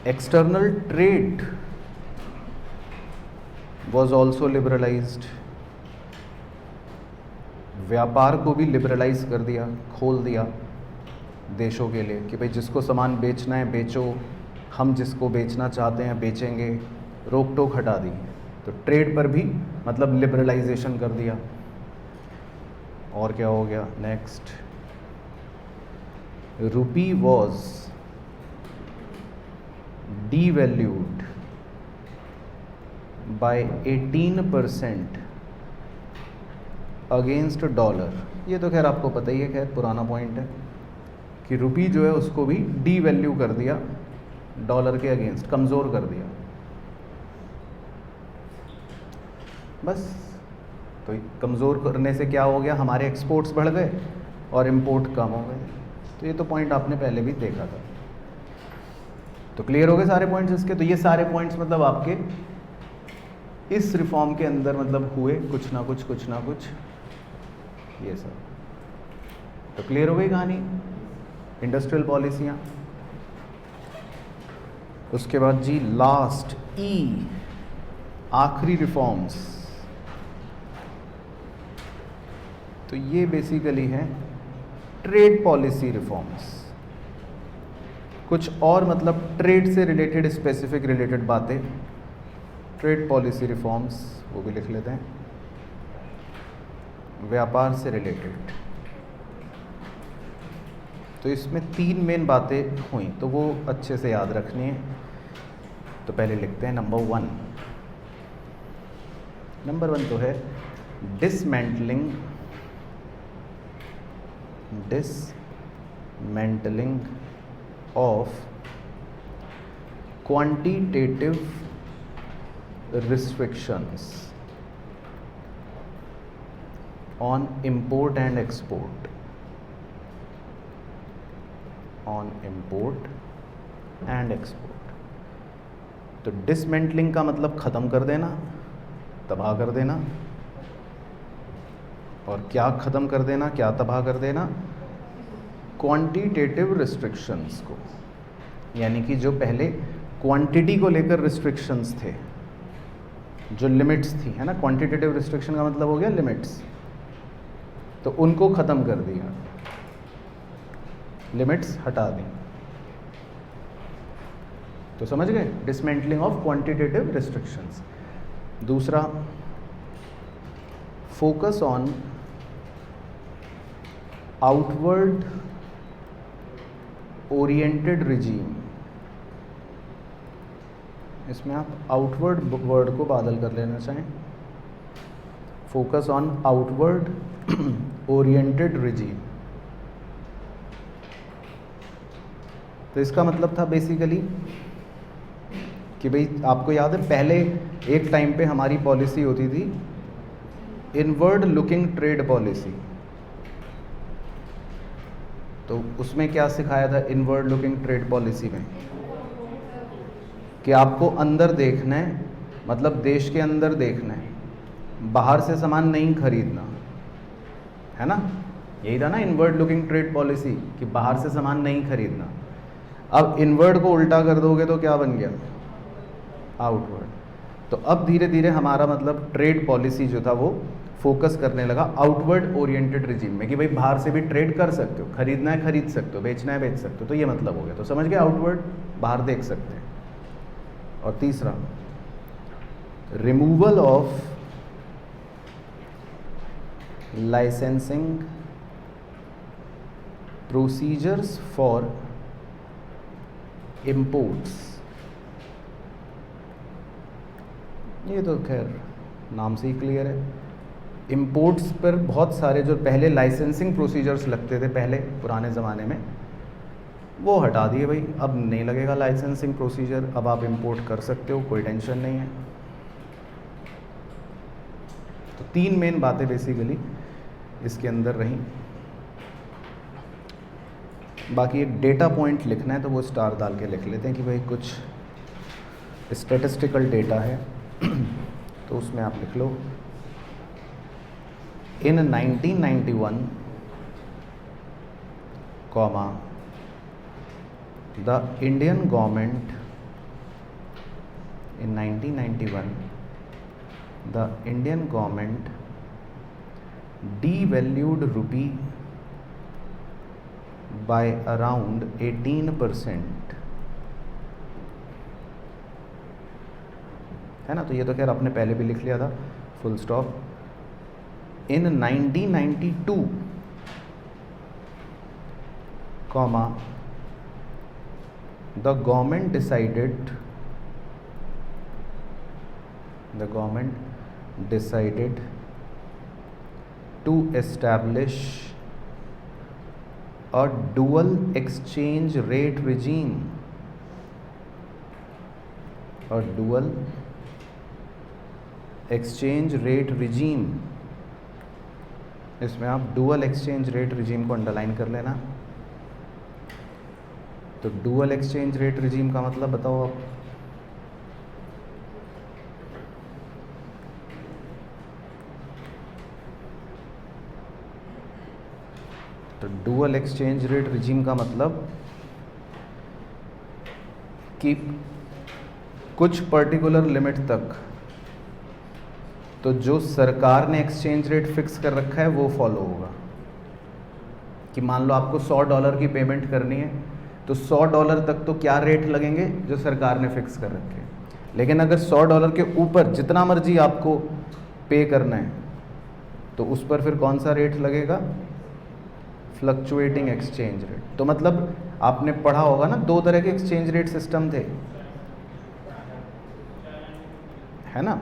External trade was also liberalised. व्यापार को भी लिबरलाइज कर दिया, खोल दिया देशों के लिए कि भाई जिसको सामान बेचना है बेचो, हम जिसको बेचना चाहते हैं बेचेंगे, रोक टोक हटा दी। तो ट्रेड पर भी मतलब लिबरलाइजेशन कर दिया। और क्या हो गया? Next, rupee was devalued by 18% against dollar. ये तो खैर आपको पता ही है, खैर पुराना पॉइंट है कि रुपी जो है उसको भी डी वैल्यू कर दिया डॉलर के अगेंस्ट, कमज़ोर कर दिया। बस तो कमज़ोर करने से क्या हो गया, हमारे एक्सपोर्ट्स बढ़ गए और इंपोर्ट कम हो गए। तो ये तो पॉइंट आपने पहले भी देखा था। तो क्लियर हो गए सारे पॉइंट्स इसके। तो ये सारे पॉइंट्स मतलब आपके इस रिफॉर्म के अंदर मतलब हुए कुछ ना कुछ ये सब। तो क्लियर हो गई कहानी, इंडस्ट्रियल पॉलिसियाँ। उसके बाद जी लास्ट ई, आखिरी रिफॉर्म्स। तो ये बेसिकली हैं ट्रेड पॉलिसी रिफॉर्म्स। कुछ और मतलब ट्रेड से रिलेटेड स्पेसिफिक रिलेटेड बातें, ट्रेड पॉलिसी रिफॉर्म्स वो भी लिख लेते हैं। व्यापार से रिलेटेड तो इसमें 3 मेन बातें हुई, तो वो अच्छे से याद रखनी है। तो पहले लिखते हैं नंबर 1। नंबर 1 तो है dismantling of quantitative restrictions on import and export, तो डिसमेंटलिंग का मतलब ख़त्म कर देना, तबाह कर देना। और क्या ख़त्म कर देना, क्या तबाह कर देना, क्वांटिटेटिव रिस्ट्रिक्शंस को, यानी कि जो पहले क्वांटिटी को लेकर रिस्ट्रिक्शंस थे, जो लिमिट्स थी, है ना। क्वांटिटेटिव रिस्ट्रिक्शन का मतलब हो गया लिमिट्स, तो उनको ख़त्म कर दिया, लिमिट्स हटा दी। तो समझ गए, डिसमेंटलिंग ऑफ क्वांटिटेटिव रिस्ट्रिक्शंस। दूसरा, focus on outward oriented regime. इसमें आप आउटवर्ड वर्ड को बादल कर लेना चाहें, focus on outward oriented regime. तो इसका मतलब था बेसिकली कि भाई आपको याद है पहले एक टाइम पे हमारी पॉलिसी होती थी इनवर्ड लुकिंग ट्रेड पॉलिसी। तो उसमें क्या सिखाया था इनवर्ड लुकिंग ट्रेड पॉलिसी में, कि आपको अंदर देखना है, मतलब देश के अंदर देखना है, बाहर से सामान नहीं खरीदना, है ना। यही था ना इनवर्ड लुकिंग ट्रेड पॉलिसी, कि बाहर से सामान नहीं खरीदना। अब इनवर्ड को उल्टा कर दोगे तो क्या बन गया, आउटवर्ड। तो अब धीरे धीरे हमारा मतलब ट्रेड पॉलिसी जो था वो फोकस करने लगा आउटवर्ड ओरिएंटेड रिजीम में, कि भाई बाहर से भी ट्रेड कर सकते हो, खरीदना है खरीद सकते हो, बेचना है बेच सकते हो। तो ये मतलब हो गया, तो समझ गए, आउटवर्ड बाहर देख सकते हैं। और तीसरा, removal of licensing procedures for imports. ये तो खैर नाम से ही क्लियर है, इंपोर्ट्स पर बहुत सारे जो पहले लाइसेंसिंग प्रोसीजर्स लगते थे पहले पुराने ज़माने में, वो हटा दिए भाई। अब नहीं लगेगा लाइसेंसिंग प्रोसीजर, अब आप इंपोर्ट कर सकते हो, कोई टेंशन नहीं है। तो 3 मेन बातें बेसिकली इसके अंदर रहीं। बाकी एक डेटा पॉइंट लिखना है तो वो स्टार डाल के लिख लेते हैं कि भाई कुछ स्टैटिस्टिकल डेटा है तो उसमें आप लिख लो, इन 1991, the Indian government, in 1991 the Indian government devalued rupee by around 18%, है ना। तो ये तो खैर आपने पहले भी लिख लिया था, full stop. In 1992, the government decided to establish a dual exchange rate regime. A dual exchange rate regime. इसमें आप डुअल एक्सचेंज रेट रिजीम को अंडरलाइन कर लेना. तो डुअल एक्सचेंज रेट रिजीम का मतलब बताओ आप. तो डुअल एक्सचेंज रेट रिजीम का मतलब कि कुछ पर्टिकुलर लिमिट तक तो जो सरकार ने एक्सचेंज रेट फिक्स कर रखा है वो फॉलो होगा. कि मान लो आपको $100 की पेमेंट करनी है तो $100 तक तो क्या रेट लगेंगे जो सरकार ने फिक्स कर रखे हैं. लेकिन अगर $100 के ऊपर जितना मर्जी आपको पे करना है तो उस पर फिर कौन सा रेट लगेगा, फ्लक्चुएटिंग एक्सचेंज रेट. तो मतलब आपने पढ़ा होगा ना, दो तरह के एक्सचेंज रेट सिस्टम थे, है ना.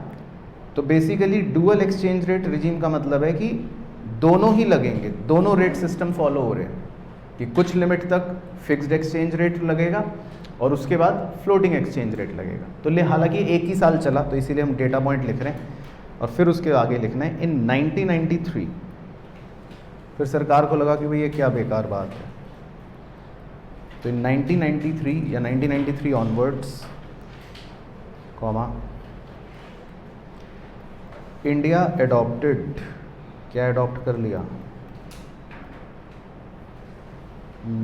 तो basically dual exchange rate regime का मतलब है कि दोनों ही लगेंगे, दोनों रेट सिस्टम फॉलो हो रहे हैं कि कुछ लिमिट तक फिक्स्ड एक्सचेंज रेट लगेगा और उसके बाद फ्लोटिंग एक्सचेंज रेट लगेगा. तो हालांकि एक ही साल चला तो इसीलिए हम डेटा पॉइंट लिख रहे हैं और फिर उसके आगे लिखना है इन 1993. फिर सरकार को लगा कि भाई ये क्या बेकार बात है. तो इन 1993 या 1993 ऑनवर्ड्स कॉमा इंडिया एडॉप्टेड, क्या एडॉप्ट कर लिया,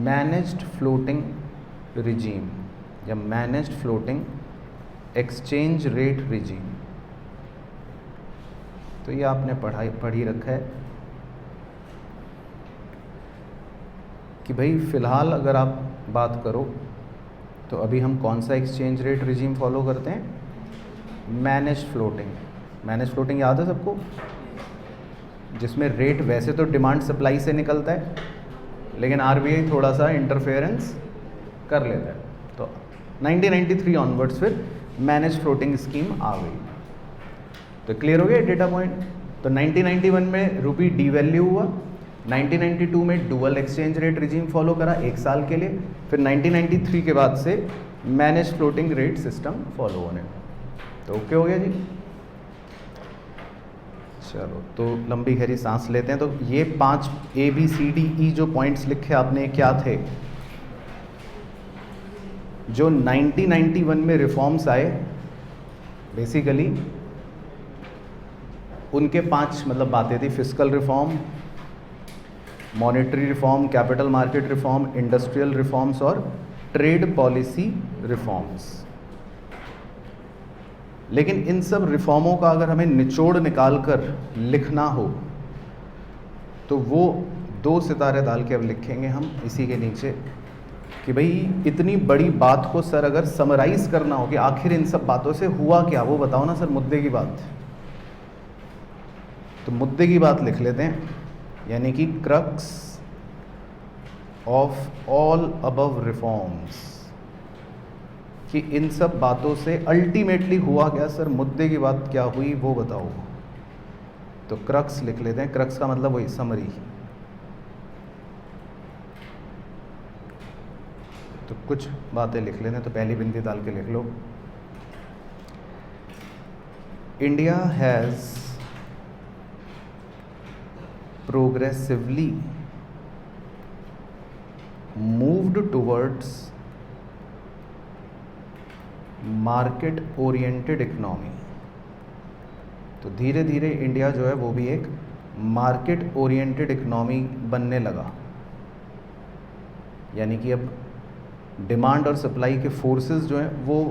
मैनेज्ड फ्लोटिंग रिजीम या managed floating exchange rate regime. तो ये आपने पढ़ी रखा है कि भाई फ़िलहाल अगर आप बात करो तो अभी हम कौन सा एक्सचेंज रेट रिजीम फॉलो करते हैं, मैनेज्ड फ्लोटिंग. मैनेज फ्लोटिंग याद है सबको, जिसमें रेट वैसे तो डिमांड सप्लाई से निकलता है लेकिन आरबीआई थोड़ा सा इंटरफेरेंस कर लेता है. तो 1993 ऑनवर्ड्स फिर मैनेज फ्लोटिंग स्कीम आ गई. तो क्लियर हो गया डेटा पॉइंट. तो 1991 में रुपी डीवैल्यू हुआ, 1992 में dual exchange rate regime follow करा 1 साल के लिए, फिर 1993 के बाद से manage floating rate system follow होने. तो ओके हो गया जी. चलो तो लंबी गहरी सांस लेते हैं. तो ये 5 ABCDE जो पॉइंट्स लिखे आपने क्या थे, जो 1991 में रिफॉर्म्स आए बेसिकली उनके 5 मतलब बातें थी. Fiscal reform, monetary reform, capital market reform, industrial reforms और ट्रेड पॉलिसी रिफॉर्म्स. लेकिन इन सब रिफॉर्मों का अगर हमें निचोड़ निकाल कर लिखना हो तो वो 2 सितारे डाल के अब लिखेंगे हम इसी के नीचे कि भाई इतनी बड़ी बात को सर अगर समराइज करना हो कि आखिर इन सब बातों से हुआ क्या, वो बताओ ना सर, मुद्दे की बात. तो मुद्दे की बात लिख लेते हैं, यानी कि crux of all above reforms, कि इन सब बातों से अल्टीमेटली हुआ क्या सर, मुद्दे की बात क्या हुई वो बताओ. तो क्रक्स लिख लेते हैं. क्रक्स का मतलब वही समरी. तो कुछ बातें लिख लेते हैं. तो पहली बिंदी डाल के लिख लो, India has progressively moved towards market oriented economy. तो धीरे धीरे इंडिया जो है वो भी एक मार्केट ओरिएंटेड इकोनॉमी बनने लगा. यानी कि अब डिमांड और सप्लाई के फोर्सेस जो हैं वो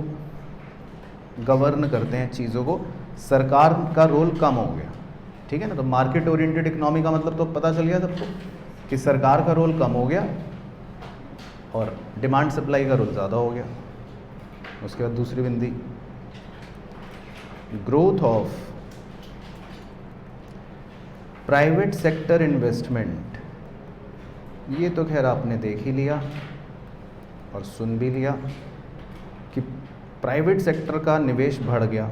गवर्न करते हैं चीज़ों को, सरकार का रोल कम हो गया. ठीक है ना. तो मार्केट ओरिएंटेड इकोनॉमी का मतलब तो पता चल गया सबको कि सरकार का रोल कम हो गया और डिमांड सप्लाई का रोल ज़्यादा हो गया. उसके बाद दूसरी बिंदी, growth of private sector investment. ये तो खैर आपने देख ही लिया. और सुन भी लिया कि प्राइवेट सेक्टर का निवेश बढ़ गया,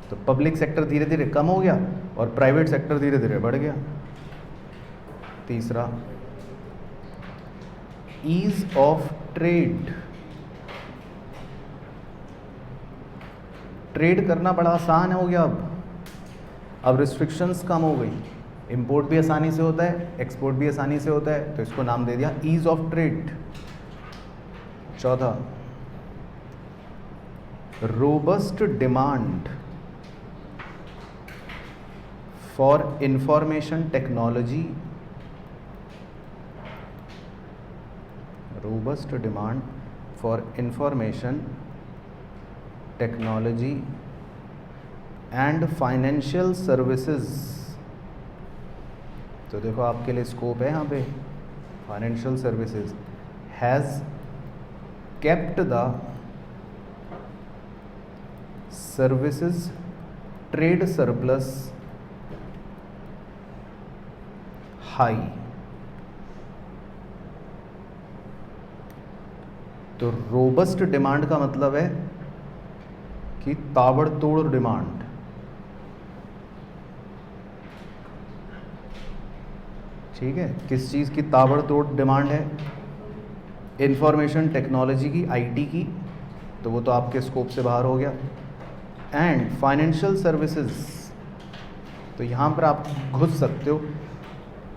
तो पब्लिक सेक्टर धीरे धीरे कम हो गया और प्राइवेट सेक्टर धीरे धीरे बढ़ गया। तीसरा, ईज ऑफ ट्रेड, ट्रेड करना बड़ा आसान हो गया। अब रिस्ट्रिक्शंस कम हो गई, इंपोर्ट भी आसानी से होता है, एक्सपोर्ट भी आसानी से होता है, तो इसको नाम दे दिया ईज ऑफ ट्रेड। चौथा, robust demand for information technology, robust demand for information technology and financial services. तो देखो आपके लिए स्कोप है यहाँ पे, financial services has kept the services trade surplus high. तो रोबस्ट डिमांड का मतलब है कि ताबड़तोड़ डिमांड, ठीक है। किस चीज़ की ताबड़तोड़ डिमांड है? इंफॉर्मेशन टेक्नोलॉजी की, आईटी की, तो वो तो आपके स्कोप से बाहर हो गया। एंड फाइनेंशियल सर्विसेज, तो यहाँ पर आप घुस सकते हो।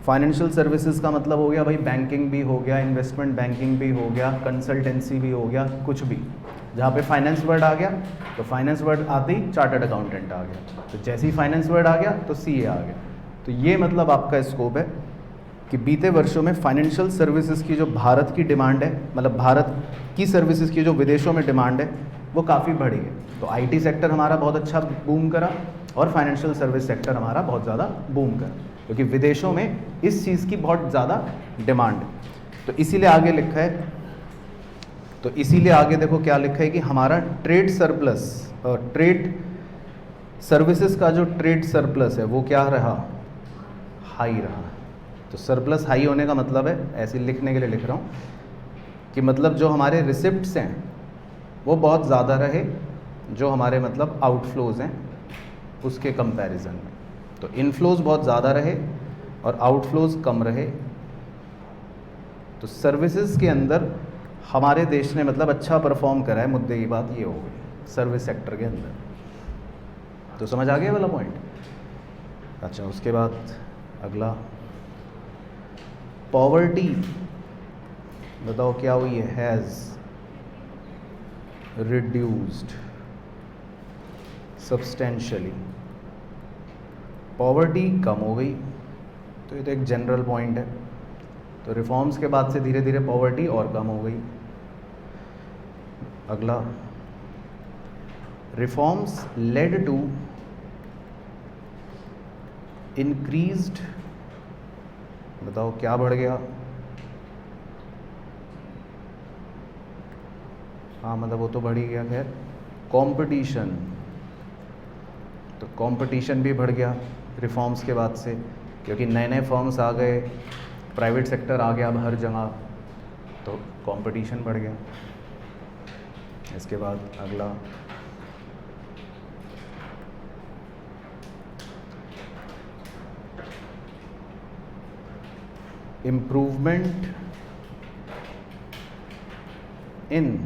फाइनेंशियल सर्विसेज का मतलब हो गया भाई बैंकिंग भी हो गया, इन्वेस्टमेंट बैंकिंग भी हो गया, कंसल्टेंसी भी हो गया, कुछ भी। जहाँ पे फाइनेंस वर्ड आ गया तो फाइनेंस वर्ड आते ही चार्टर्ड अकाउंटेंट आ गया, तो जैसे ही फाइनेंस वर्ड आ गया तो सीए आ गया। तो ये मतलब आपका स्कोप है कि बीते वर्षों में फाइनेंशियल सर्विसेज की जो भारत की डिमांड है, मतलब भारत की सर्विसेज की जो विदेशों में डिमांड है, वो काफ़ी बढ़ी है। तो आईटी सेक्टर हमारा बहुत अच्छा बूम करा और फाइनेंशियल सर्विस सेक्टर हमारा बहुत ज़्यादा बूम करा, क्योंकि विदेशों में इस चीज़ की बहुत ज़्यादा डिमांड है। तो इसीलिए आगे लिखा है, तो इसीलिए आगे देखो क्या लिखा है कि हमारा ट्रेड सरप्लस और ट्रेड सर्विसेज का जो ट्रेड सरप्लस है वो क्या रहा? हाई रहा। तो सरप्लस हाई होने का मतलब है, ऐसे लिखने के लिए लिख रहा हूँ कि मतलब जो हमारे रिसिप्ट्स हैं वो बहुत ज़्यादा रहे, जो हमारे मतलब आउटफ्लोज हैं उसके कंपैरिजन में। तो इनफ्लोज बहुत ज़्यादा रहे और आउटफ्लोज कम रहे। तो सर्विसेज के अंदर हमारे देश ने मतलब अच्छा परफॉर्म करा है, मुद्दे की बात ये हो गई सर्विस सेक्टर के अंदर। तो समझ आ गया वाला पॉइंट? अच्छा, उसके बाद अगला, पॉवर्टी बताओ क्या हुई है? हैज़ रिड्यूस्ड सब्सटेंशियली, पॉवर्टी कम हो गई। तो ये तो एक जनरल पॉइंट है। तो रिफॉर्म्स के बाद से धीरे धीरे पॉवर्टी और कम हो गई। अगला, रिफॉर्म्स लेड टू इंक्रीज्ड, बताओ क्या बढ़ गया? हाँ मतलब वो तो बढ़ ही गया, खैर कंपटीशन। तो कंपटीशन भी बढ़ गया रिफॉर्म्स के बाद से, क्योंकि नए नए फर्म्स आ गए, प्राइवेट सेक्टर आ गया अब हर जगह, तो कंपटीशन बढ़ गया। इसके बाद अगला, improvement in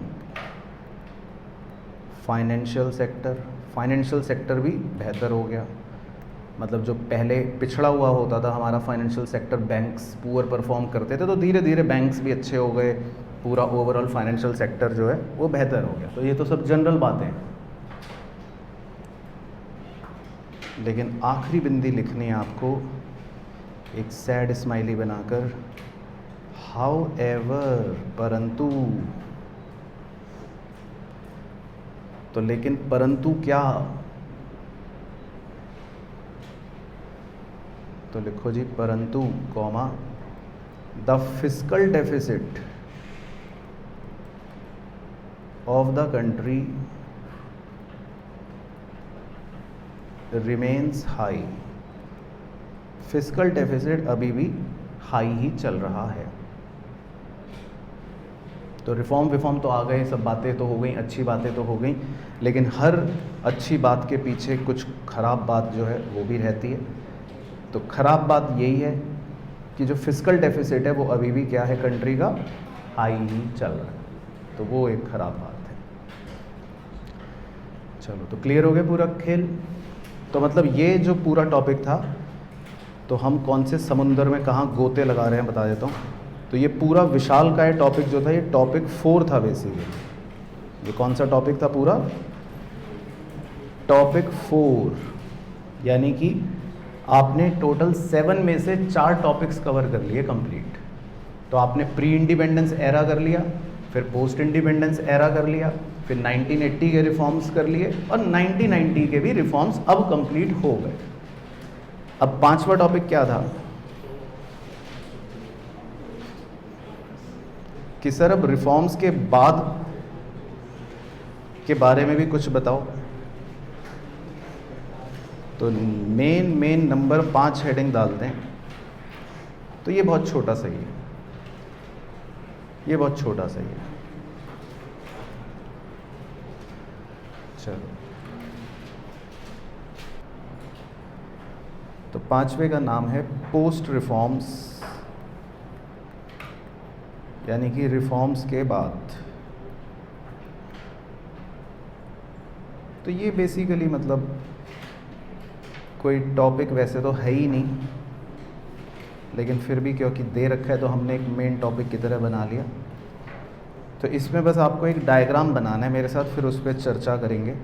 financial sector, financial sector भी बेहतर हो गया। मतलब जो पहले पिछड़ा हुआ होता था हमारा financial sector, banks poor perform करते थे, तो धीरे धीरे बैंक्स भी अच्छे हो गए, पूरा ओवरऑल फाइनेंशियल सेक्टर जो है वो बेहतर हो गया। तो ये तो सब जनरल बातें हैं, लेकिन आखिरी बिंदी लिखनी है आपको एक सैड स्माइली बनाकर, हाउ एवर, परंतु। तो लेकिन परंतु क्या? तो लिखो जी परंतु comma, the fiscal deficit of the country remains high. Fiscal deficit अभी भी हाई ही चल रहा है। तो रिफॉर्म तो आ गए, सब बातें तो हो गई, अच्छी बातें तो हो गई, लेकिन हर अच्छी बात के पीछे कुछ ख़राब बात जो है वो भी रहती है। तो ख़राब बात यही है कि जो फिस्कल डेफिसिट है वो अभी भी क्या है, कंट्री का हाई ही चल रहा है। तो वो एक ख़राब बात है। चलो, तो क्लियर हो गया पूरा खेल। तो मतलब ये जो पूरा टॉपिक था, तो हम कौन से समुंदर में कहाँ गोते लगा रहे हैं बता देता हूँ। तो ये पूरा विशाल का ये टॉपिक जो था, ये टॉपिक 4 था बेसिकली। ये कौन सा टॉपिक था पूरा? टॉपिक 4। यानी कि आपने टोटल 7 में से 4 टॉपिक्स कवर कर लिए कंप्लीट। तो आपने प्री इंडिपेंडेंस एरा कर लिया, फिर पोस्ट इंडिपेंडेंस एरा कर लिया, फिर 1980 के रिफॉर्म्स कर लिए, और 1990 के भी रिफॉर्म्स अब कंप्लीट हो गए। अब 5वां टॉपिक क्या था कि सर अब रिफॉर्म्स के बाद के बारे में भी कुछ बताओ। तो मेन नंबर 5 हेडिंग डालते हैं। तो ये बहुत छोटा सा ही है, ये बहुत छोटा सा ही है। चलो, तो 5वें का नाम है पोस्ट रिफॉर्म्स, यानी कि रिफॉर्म्स के बाद। तो ये बेसिकली मतलब कोई टॉपिक वैसे तो है ही नहीं, लेकिन फिर भी क्योंकि दे रखा है तो हमने एक मेन टॉपिक की तरह बना लिया। तो इसमें बस आपको एक डायग्राम बनाना है मेरे साथ, फिर उस पर चर्चा करेंगे।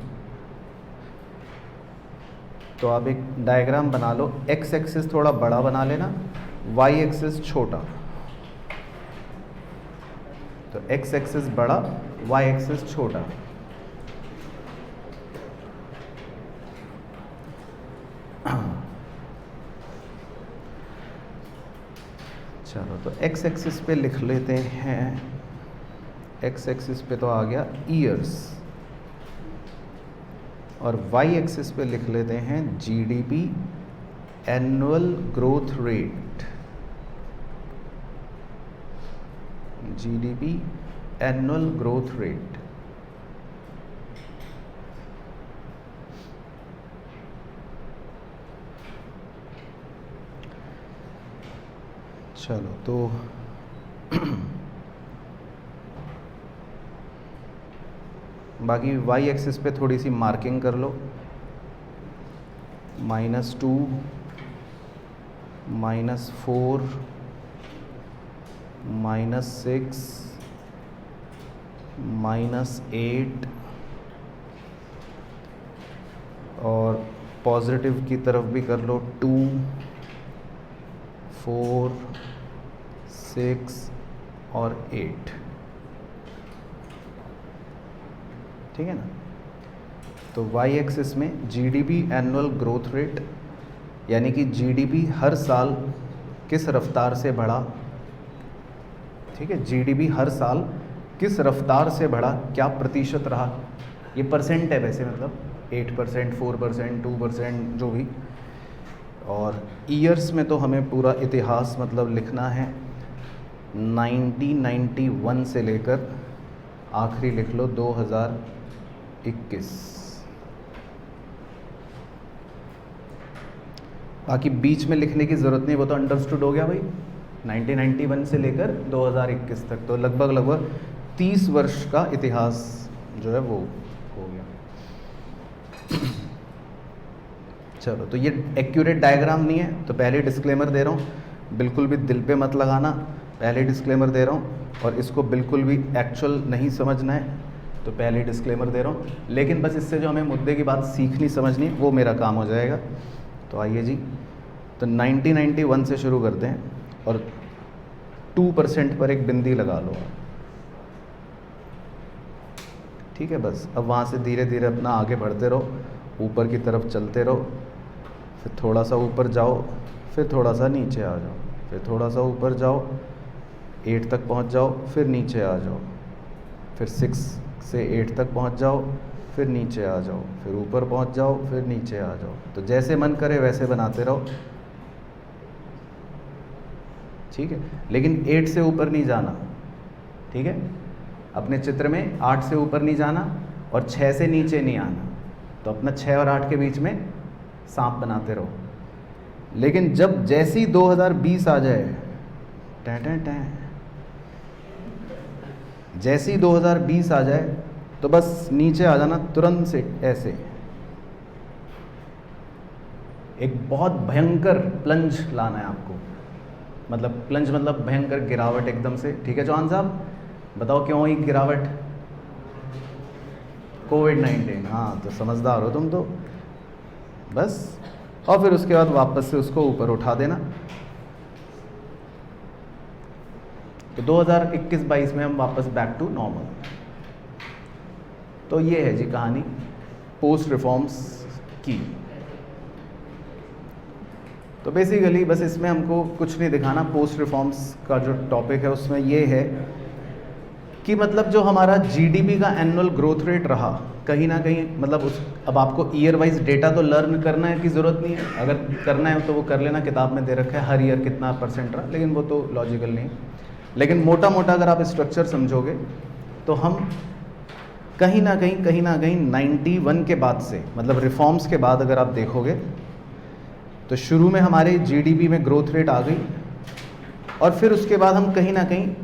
तो आप एक डायग्राम बना लो। एक्स एक्सिस थोड़ा बड़ा बना लेना, वाई एक्सिस छोटा। तो एक्स एक्सिस बड़ा, वाई एक्सिस छोटा। चलो, तो एक्स एक्सिस पे लिख लेते हैं। एक्स एक्सिस पे तो आ गया ईयर्स, और वाई एक्सिस पे लिख लेते हैं GDP, annual growth rate. GDP annual growth rate. चलो, तो बाकी वाई एक्सिस पे थोड़ी सी मार्किंग कर लो। -2, -4, -6, -8, और पॉजिटिव की तरफ भी कर लो 2, 4, 6 और 8। ठीक है ना? तो वाई एक्सिस में जीडीपी एनुअल ग्रोथ रेट, यानी कि जीडीपी हर साल किस रफ्तार से बढ़ा। ठीक है, जीडीपी हर साल किस रफ्तार से बढ़ा, क्या प्रतिशत रहा। ये परसेंट है वैसे, मतलब 8%, 4%, 2%, जो भी। और ईयर्स में तो हमें पूरा इतिहास मतलब लिखना है 1991 से लेकर आखिरी लिख लो 2021। बाकी बीच में लिखने की ज़रूरत नहीं, वो तो अंडरस्टूड हो गया भाई। 1991 से लेकर 2021 तक, तो लगभग 30 वर्ष का इतिहास जो है वो हो गया। चलो, तो ये एक्यूरेट डायग्राम नहीं है, तो पहले डिस्क्लेमर दे रहा हूँ, बिल्कुल भी दिल पे मत लगाना। पहले डिस्क्लेमर दे रहा हूँ, और इसको बिल्कुल भी एक्चुअल नहीं समझना है, तो पहले डिस्क्लेमर दे रहा हूँ। लेकिन बस इससे जो हमें मुद्दे की बात सीखनी समझनी, वो मेरा काम हो जाएगा। तो आइए जी, तो 1991 से शुरू करते हैं, और 2% पर एक बिंदी लगा लो। ठीक है, बस अब वहाँ से धीरे धीरे अपना आगे बढ़ते रहो, ऊपर की तरफ चलते रहो। फिर थोड़ा सा ऊपर जाओ, फिर थोड़ा सा नीचे आ जाओ, फिर थोड़ा सा ऊपर जाओ, 8 तक पहुँच जाओ, फिर नीचे आ जाओ, फिर 6 से 8 तक पहुँच जाओ, फिर नीचे आ जाओ, फिर ऊपर पहुँच जाओ, फिर नीचे आ जाओ। तो जैसे मन करे वैसे बनाते रहो। ठीक है, लेकिन 8 से ऊपर नहीं जाना, ठीक है, अपने चित्र में 8 से ऊपर नहीं जाना और 6 से नीचे नहीं आना। तो अपना 6 और 8 के बीच में सांप बनाते रहो। लेकिन जब जैसी 2020 आ जाए, टैं टैं टैं, जैसी 2020 आ जाए तो बस नीचे आ जाना तुरंत से, ऐसे एक बहुत भयंकर प्लंज लाना है आपको। मतलब प्लंज मतलब भयंकर गिरावट एकदम से, ठीक है चौहान साहब, बताओ क्यों हुई गिरावट? कोविड-19, हाँ तो समझदार हो तुम तो बस। और फिर उसके बाद वापस से उसको ऊपर उठा देना। तो 2021-22 में हम वापस बैक टू नॉर्मल। तो ये है जी कहानी पोस्ट रिफॉर्म्स की। तो बेसिकली बस इसमें हमको कुछ नहीं दिखाना। पोस्ट रिफॉर्म्स का जो टॉपिक है उसमें ये है कि मतलब जो हमारा जीडीपी का एनुअल ग्रोथ रेट रहा, कहीं ना कहीं मतलब उस, अब आपको ईयर वाइज डेटा तो लर्न करना है की ज़रूरत नहीं है, अगर करना है तो वो कर लेना, किताब में दे रखा है हर ईयर कितना % रहा, लेकिन वो तो लॉजिकल नहीं है। लेकिन मोटा मोटा अगर आप स्ट्रक्चर समझोगे तो हम कहीं ना कहीं 91 के बाद से, मतलब रिफॉर्म्स के बाद अगर आप देखोगे तो शुरू में हमारे जीडीपी में ग्रोथ रेट आ गई और फिर उसके बाद हम कहीं ना कहीं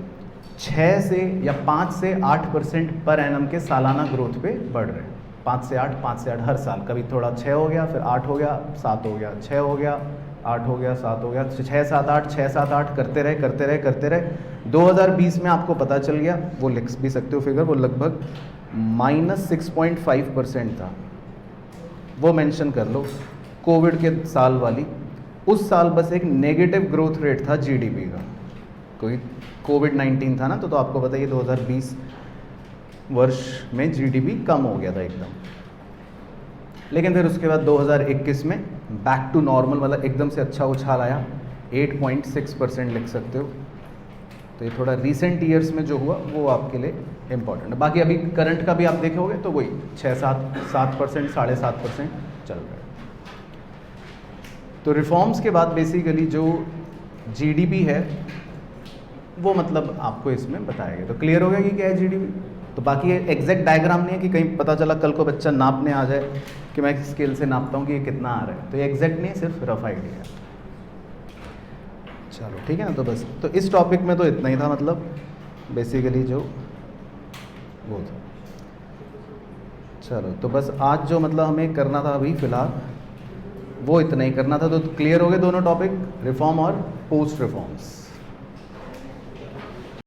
6 से या 5 से 8% पर एनम के सालाना ग्रोथ पे बढ़ रहे हैं। 5 से 8 हर साल, कभी थोड़ा 6 हो गया, फिर 8 हो गया, 7 हो गया, 6 हो गया, 8 हो गया, 7 हो गया, 6 7 8 6 7 8 करते रहे। 2020 में आपको पता चल गया, वो लिख भी सकते हो फिगर, वो लगभग -6.5% था। वो मेंशन कर लो, कोविड के साल वाली, उस साल बस एक नेगेटिव ग्रोथ रेट था जीडीपी का, कोई कोविड-19 था ना, तो आपको पता है 2020 वर्ष में जीडीपी कम हो गया था एकदम। लेकिन फिर उसके बाद 2021 में बैक टू नॉर्मल, मतलब एकदम से अच्छा उछाल आया, 8.6% लिख सकते हो। तो ये थोड़ा रीसेंट ईयर्स में जो हुआ वो आपके लिए इम्पॉर्टेंट है। बाकी अभी करंट का भी आप देखोगे तो वही 6-7% 7.5% चल रहा है। तो रिफॉर्म्स के बाद बेसिकली जो जीडीपी है वो मतलब आपको इसमें बताया गया। तो क्लियर हो गया कि क्या है जीडीपी। तो बाकी ये एग्जैक्ट डायग्राम नहीं है कि कहीं पता चला कल को बच्चा नापने आ जाए कि मैं स्केल से नापता हूँ कि ये कितना आ रहा है, तो ये एग्जैक्ट नहीं है, सिर्फ रफ आइडिया है। चलो ठीक है ना, तो बस तो इस टॉपिक में तो इतना ही था, मतलब बेसिकली जो वो था। चलो तो बस आज जो मतलब हमें करना था अभी फ़िलहाल वो इतना ही करना था। तो क्लियर हो गए दोनों टॉपिक, रिफॉर्म और पोस्ट रिफॉर्म्स।